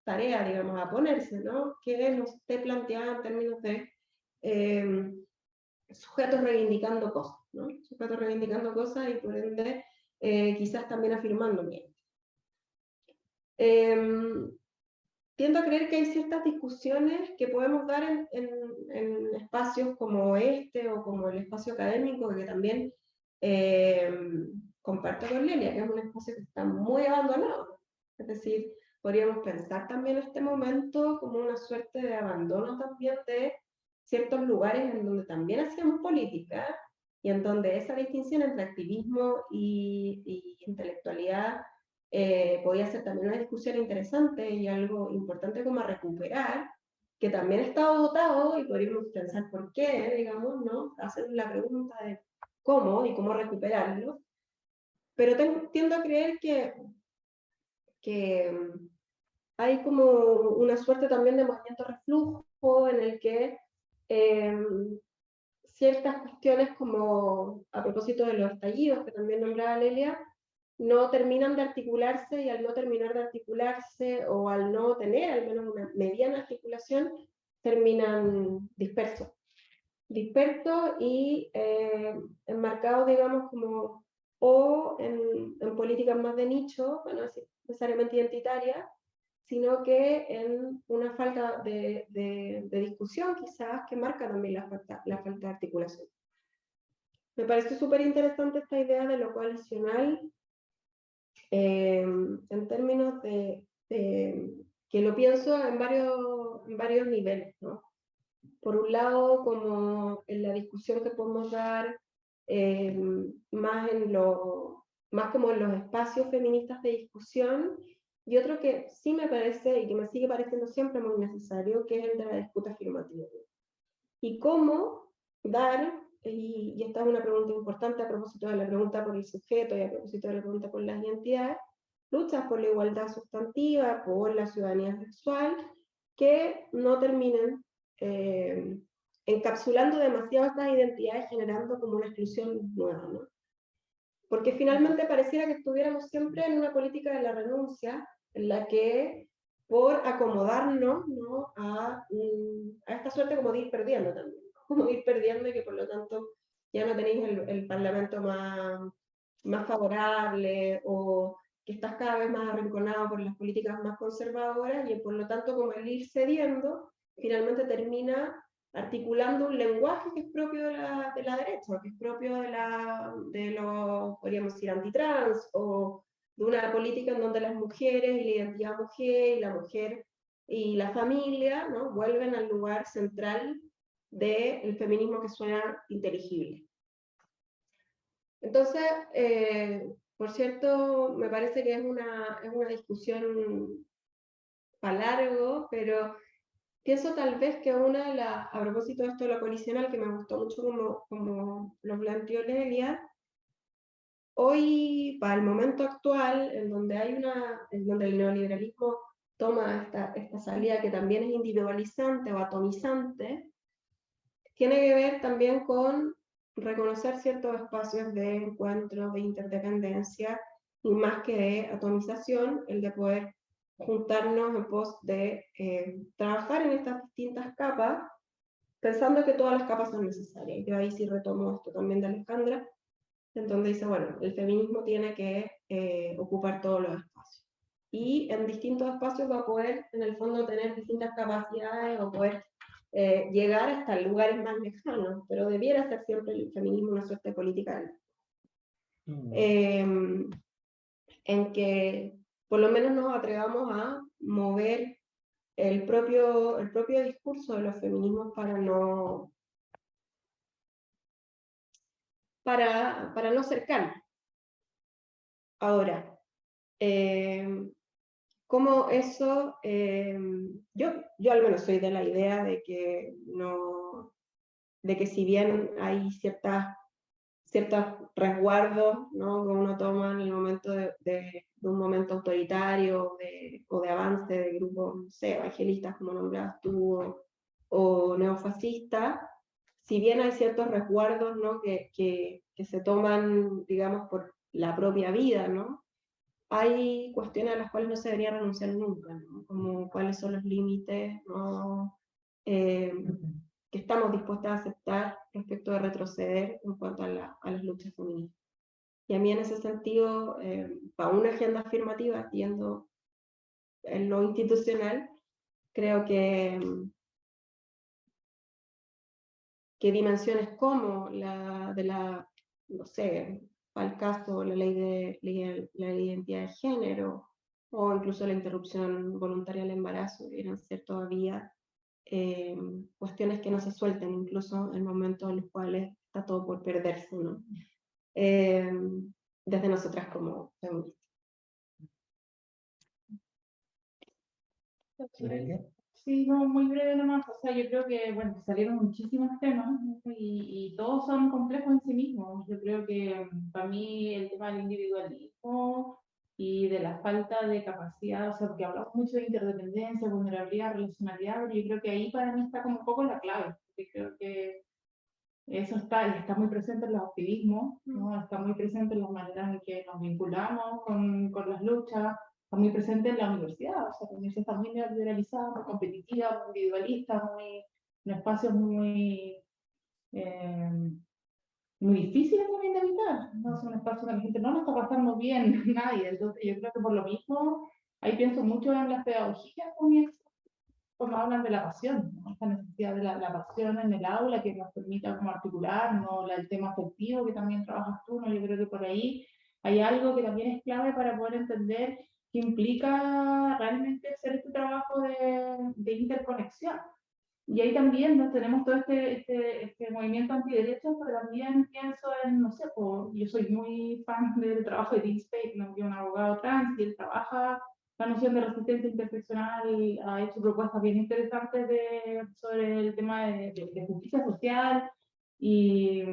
tarea, digamos, a ponerse, ¿no? Que no esté planteada en términos de sujetos reivindicando cosas, ¿no? Sujetos reivindicando cosas y por ende quizás también afirmando bien. Tiendo a creer que hay ciertas discusiones que podemos dar en espacios como este o como el espacio académico, que también comparto con Lelia, que es un espacio que está muy abandonado. Es decir, podríamos pensar también este momento como una suerte de abandono también de ciertos lugares en donde también hacíamos política y en donde esa distinción entre activismo y intelectualidad podía ser también una discusión interesante y algo importante como a recuperar, que también está dotado y podríamos pensar por qué, digamos, ¿no? Hacer la pregunta de cómo y cómo recuperarlo. Pero tiendo a creer que hay como una suerte también de movimiento reflujo en el que ciertas cuestiones como a propósito de los estallidos que también nombraba Lelia, no terminan de articularse y al no terminar de articularse o al no tener al menos una mediana articulación, terminan dispersos y enmarcados, digamos, como o en políticas más de nicho, bueno, necesariamente identitarias, sino que en una falta de discusión quizás que marca también la falta de articulación. Me parece súper interesante esta idea de lo coalicional en términos de que lo pienso en varios niveles, ¿no? Por un lado, como en la discusión que podemos dar más como en los espacios feministas de discusión, y otro que sí me parece y que me sigue pareciendo siempre muy necesario, que es el de la disputa afirmativa. Y cómo dar, y esta es una pregunta importante a propósito de la pregunta por el sujeto y a propósito de la pregunta por las identidades, luchas por la igualdad sustantiva, por la ciudadanía sexual, que no terminen encapsulando demasiado estas identidades, generando como una exclusión nueva, ¿no? Porque finalmente pareciera que estuviéramos siempre en una política de la renuncia, en la que por acomodarnos, ¿no? a esta suerte como de ir perdiendo también, como de ir perdiendo y que por lo tanto ya no tenéis el parlamento más favorable o que estás cada vez más arrinconado por las políticas más conservadoras y por lo tanto como el ir cediendo finalmente termina articulando un lenguaje que es propio de la derecha, que es propio de lo, podríamos decir, antitrans, o de una política en donde las mujeres y la identidad mujer y la mujer y la familia, ¿no? Vuelven al lugar central del feminismo que suena inteligible. Entonces, por cierto, me parece que es una discusión para largo, pero pienso tal vez que a propósito de esto de lo colisional, que me gustó mucho como lo planteó Lelia, hoy, para el momento actual, en donde el neoliberalismo toma esta salida que también es individualizante o atomizante, tiene que ver también con reconocer ciertos espacios de encuentro, de interdependencia, y más que de atomización, el de poder juntarnos en pos de trabajar en estas distintas capas, pensando que todas las capas son necesarias. Yo ahí sí retomo esto también de Alejandra, en donde dice, bueno, el feminismo tiene que ocupar todos los espacios. Y en distintos espacios va a poder, en el fondo, tener distintas capacidades o poder llegar hasta lugares más lejanos, pero debiera ser siempre el feminismo una suerte de política en que por lo menos nos atrevamos a mover el propio discurso de los feminismos para no ser carne. Ahora, ¿cómo eso? Yo al menos soy de la idea de que si bien hay ciertos resguardos, ¿no?, que uno toma en el momento de un momento autoritario o de avance de grupos, no sé, evangelistas, como nombrabas tú, o neofascistas, si bien hay ciertos resguardos, ¿no?, que se toman, digamos, por la propia vida, ¿no?, hay cuestiones a las cuales no se debería renunciar nunca, ¿no?, como cuáles son los límites, ¿no?, que estamos dispuestas a aceptar respecto de retroceder en cuanto a las luchas feministas. Y a mí en ese sentido, para una agenda afirmativa, yendo en lo institucional, creo que dimensiones como no sé, al caso, la ley de identidad de género, o incluso la interrupción voluntaria del embarazo, deberían ser todavía cuestiones que no se suelten, incluso en momentos en los cuales está todo por perderse, ¿no? Desde nosotras como feministas. Sí, no, muy breve nomás. O sea, yo creo que, bueno, salieron muchísimos temas y todos son complejos en sí mismos. Yo creo que para mí el tema del individualismo y de la falta de capacidad, o sea, porque hablamos mucho de interdependencia, vulnerabilidad, relacionalidad, pero yo creo que ahí para mí está como un poco la clave, porque creo que eso está muy presente en los activismos, ¿no? Está muy presente en las maneras en que nos vinculamos con las luchas, está muy presente en la universidad, o sea, la universidad está muy liberalizada, muy competitiva, muy individualista, en espacios eh, muy difíciles también de habitar, ¿no? Son espacios donde la gente no lo está pasando bien, nadie, entonces yo creo que por lo mismo, ahí pienso mucho en las pedagogías cuando hablan de la pasión, ¿no? Esta necesidad de la pasión en el aula que nos permita como articular, ¿no?, el tema afectivo que también trabajas tú, ¿no? Yo creo que por ahí hay algo que también es clave para poder entender qué implica realmente hacer este trabajo de interconexión. Y ahí también, ¿no?, tenemos todo este movimiento antiderechos, pero también pienso en, no sé, yo soy muy fan del trabajo de Dean Spade, ¿no?, que es un abogado trans, y él trabaja la noción de resistencia interseccional, ha hecho propuestas bien interesantes sobre el tema de justicia social y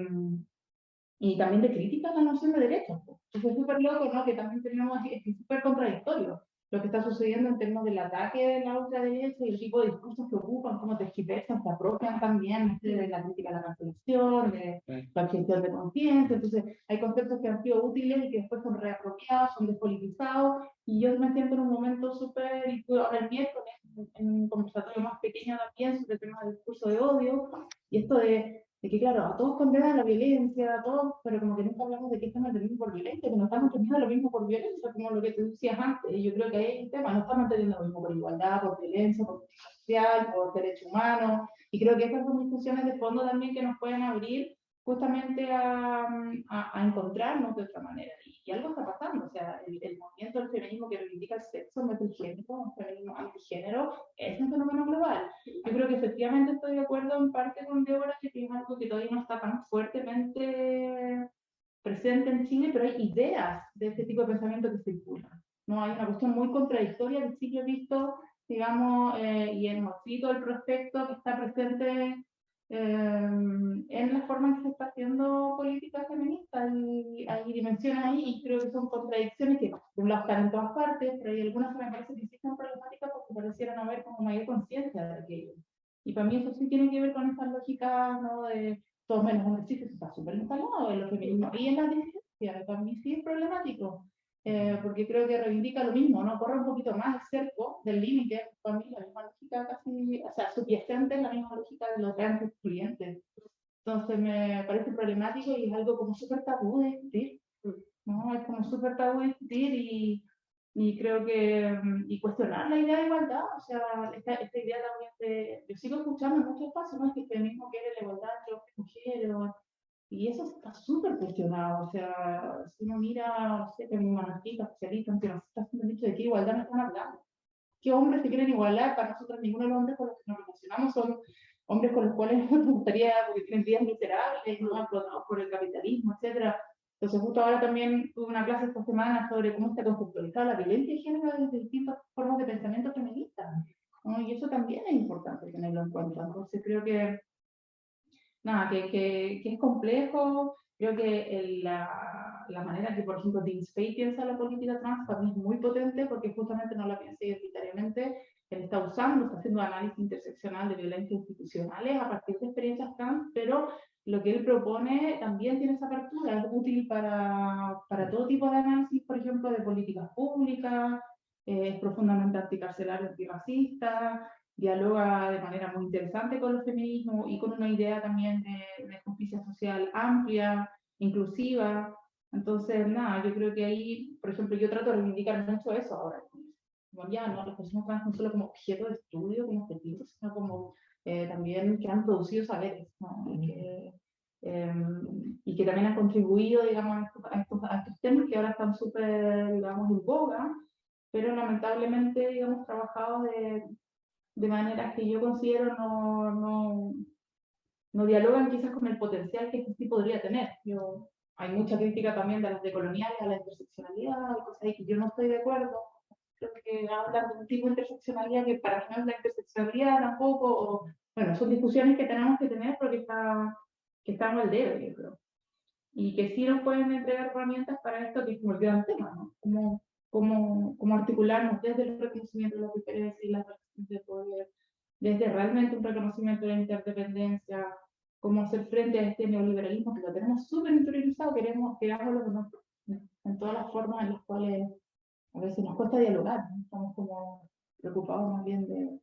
también de crítica a la noción de derechos. Entonces es súper loco, ¿no?, que también tenemos, es súper contradictorio lo que está sucediendo en términos del ataque de la ultraderecha y el tipo de discursos que ocupan, cómo tergiversan, se apropian también de la crítica a la cancelación, de la objeción de conciencia. Entonces hay conceptos que han sido útiles y que después son reapropiados, son despolitizados, y yo me siento en un momento súper, y pude hablar el miércoles en un conversatorio más pequeño también sobre el tema del discurso de odio, y esto de que, claro, a todos condenan la violencia, a todos, pero como que nunca hablamos de que estamos entendiendo por violencia, que no estamos entendiendo lo mismo por violencia, como lo que tú decías antes. Y yo creo que ahí hay un tema, no estamos entendiendo lo mismo por igualdad, por violencia, por justicia social, por derechos humanos. Y creo que estas son discusiones de fondo también que nos pueden abrir justamente a encontrarnos de otra manera. Y algo está pasando, o sea, el movimiento del feminismo que reivindica el sexo en vez del género, un feminismo antigénero, es un fenómeno global. Yo creo que efectivamente estoy de acuerdo en parte con Débora, que es algo que todavía no está tan fuertemente presente en Chile, pero hay ideas de este tipo de pensamiento que circulan. ¿No? Hay una cuestión muy contradictoria que sí que he visto, digamos, y hemos escrito el prospecto que está presente en la forma en que se está haciendo política feminista. Y hay dimensiones ahí y creo que son contradicciones que de un lado están en todas partes, pero hay algunas que me parece que sí son problemáticas porque parecieran haber como mayor conciencia de aquello. Y para mí eso sí tiene que ver con estas lógicas, ¿no? De todos menos un existe, está súper instalado en los feminismos y en las disidencias. Para mí sí es problemático. Porque creo que reivindica lo mismo, ¿no? Corre un poquito más el cerco del límite, para mí la misma lógica casi, o sea, subyacente es la misma lógica de los grandes excluyentes. Entonces me parece problemático y es algo como súper tabú de discutir, ¿no? Es como súper tabú de discutir y creo que, y cuestionar la idea de igualdad, o sea, esta idea también de, yo sigo escuchando en muchos espacios, ¿no? Es que el feminismo quiere la igualdad entre hombres y mujeres, y eso está súper cuestionado, o sea, si uno mira, no sé, feministas, especialistas, antirracistas, siempre han dicho de qué igualdad me están hablando. ¿Qué hombres se quieren igualar? Para nosotros ninguno de los hombres con los que nos relacionamos son hombres con los cuales nos gustaría, porque tienen vidas miserables, no explotados por el capitalismo, etc. Entonces justo ahora también tuve una clase esta semana sobre cómo está conceptualizada la violencia de género desde distintas formas de pensamiento feminista, ¿no? Y eso también es importante tenerlo en cuenta. Entonces creo que nada, que es complejo. Creo que la manera que, por ejemplo, Dean Spade piensa la política trans para mí es muy potente porque justamente no la piensa identitariamente. Él está usando, está haciendo análisis interseccional de violencias institucionales a partir de experiencias trans, pero lo que él propone también tiene esa apertura, es útil para todo tipo de análisis, por ejemplo, de políticas públicas, es profundamente anticarcelario, antirracista, dialoga de manera muy interesante con los feminismos y con una idea también de justicia social amplia, inclusiva. Entonces, nada, yo creo que ahí, por ejemplo, yo trato de reivindicar mucho eso ahora. Como ya, ¿no? Las personas trans no solo como objeto de estudio, como objetivos, sino como también que han producido saberes, ¿no? Y que también han contribuido, digamos, a estos temas que ahora están súper, digamos, en boga, pero lamentablemente, digamos, trabajados de maneras que yo considero no dialogan quizás con el potencial que este sí podría tener. Hay mucha crítica también de las decoloniales a la interseccionalidad, cosas ahí que yo no estoy de acuerdo. Creo que hablan de un tipo de interseccionalidad que para mí no es la interseccionalidad tampoco, o, bueno, son discusiones que tenemos que tener porque están al debe, yo creo. Y que sí nos pueden entregar herramientas para esto que es como el gran tema, ¿no? Cómo articularnos desde el reconocimiento de las diferencias y las relaciones de poder, desde realmente un reconocimiento de la interdependencia, cómo hacer frente a este neoliberalismo que lo tenemos súper interiorizado, queremos lo que en todas las formas en las cuales a veces nos cuesta dialogar, ¿no? Estamos como preocupados más bien de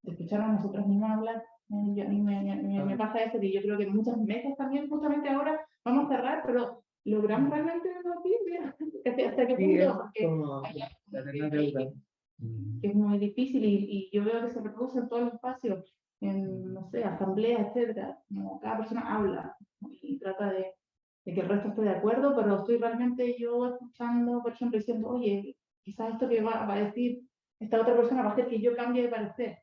escuchar a nosotros mismos hablar. A mí me pasa eso, que yo creo que en muchas mesas también, justamente ahora, vamos a cerrar, pero logramos realmente debatir hasta qué punto, porque hay algo que es muy difícil y yo veo que se reproduce en todos los espacios, en, no sé, asambleas, etcétera. Como cada persona habla, ¿no? Y trata de que el resto esté de acuerdo, pero estoy realmente yo escuchando, por ejemplo, diciendo, oye, quizás esto que va a decir esta otra persona va a hacer que yo cambie de parecer.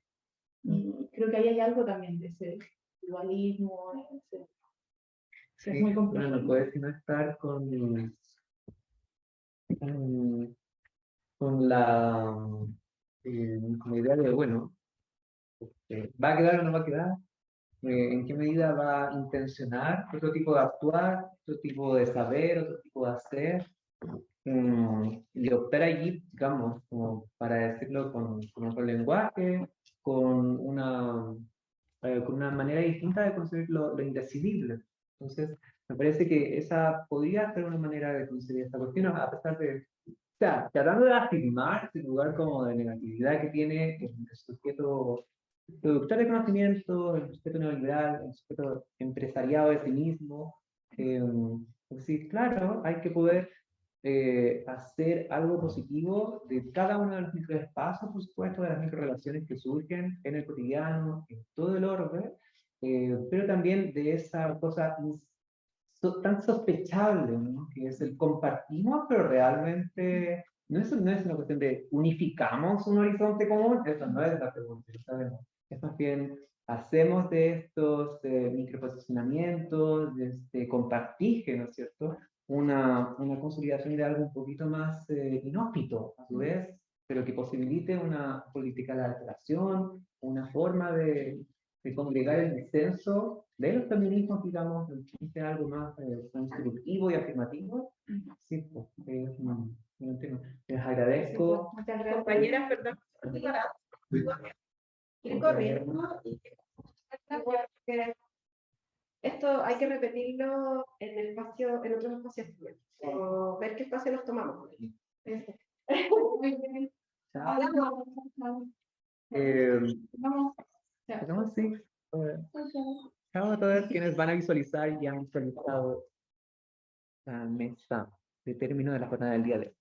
Y creo que ahí hay algo también de ese dualismo, Sí, es muy complejo. uno no puede sino estar con con la idea de, bueno, ¿va a quedar o no va a quedar? ¿En qué medida va a intencionar otro tipo de actuar, otro tipo de saber, otro tipo de hacer? Y optar allí, digamos, como para decirlo con otro lenguaje, con con una manera distinta de concebir lo indecidible. Entonces, me parece que esa podría ser una manera de concebir esta cuestión, a pesar de, o sea, tratando de afirmar ese lugar como de negatividad que tiene el sujeto productor de conocimiento, el sujeto neoliberal, el sujeto empresariado de sí mismo. Sí, claro, hay que poder hacer algo positivo de cada uno de los microespacios, por supuesto, de las microrelaciones que surgen en el cotidiano, en todo el orden, pero también de esa cosa tan sospechable, ¿no? Que es el compartimos, pero realmente no es una cuestión de unificamos un horizonte común, eso no es la pregunta, lo sabemos. Es más bien, hacemos de estos microposicionamientos, de este compartije, ¿no es cierto? Una consolidación de algo un poquito más inhóspito, a su vez, pero que posibilite una política de alteración, una forma de congregar el disenso de los feminismos, digamos, en algo más constructivo y afirmativo. Sí, pues, no entiendo. Les agradezco. Muchas gracias. Compañeras, perdón, ir corriendo y esto hay que repetirlo en el espacio, en otros espacios también, o ver qué espacio nos tomamos. Chao. Vamos. Hagamos así. Chao a todos quienes van a visualizar y han visualizado la mesa de término de la jornada del día de hoy.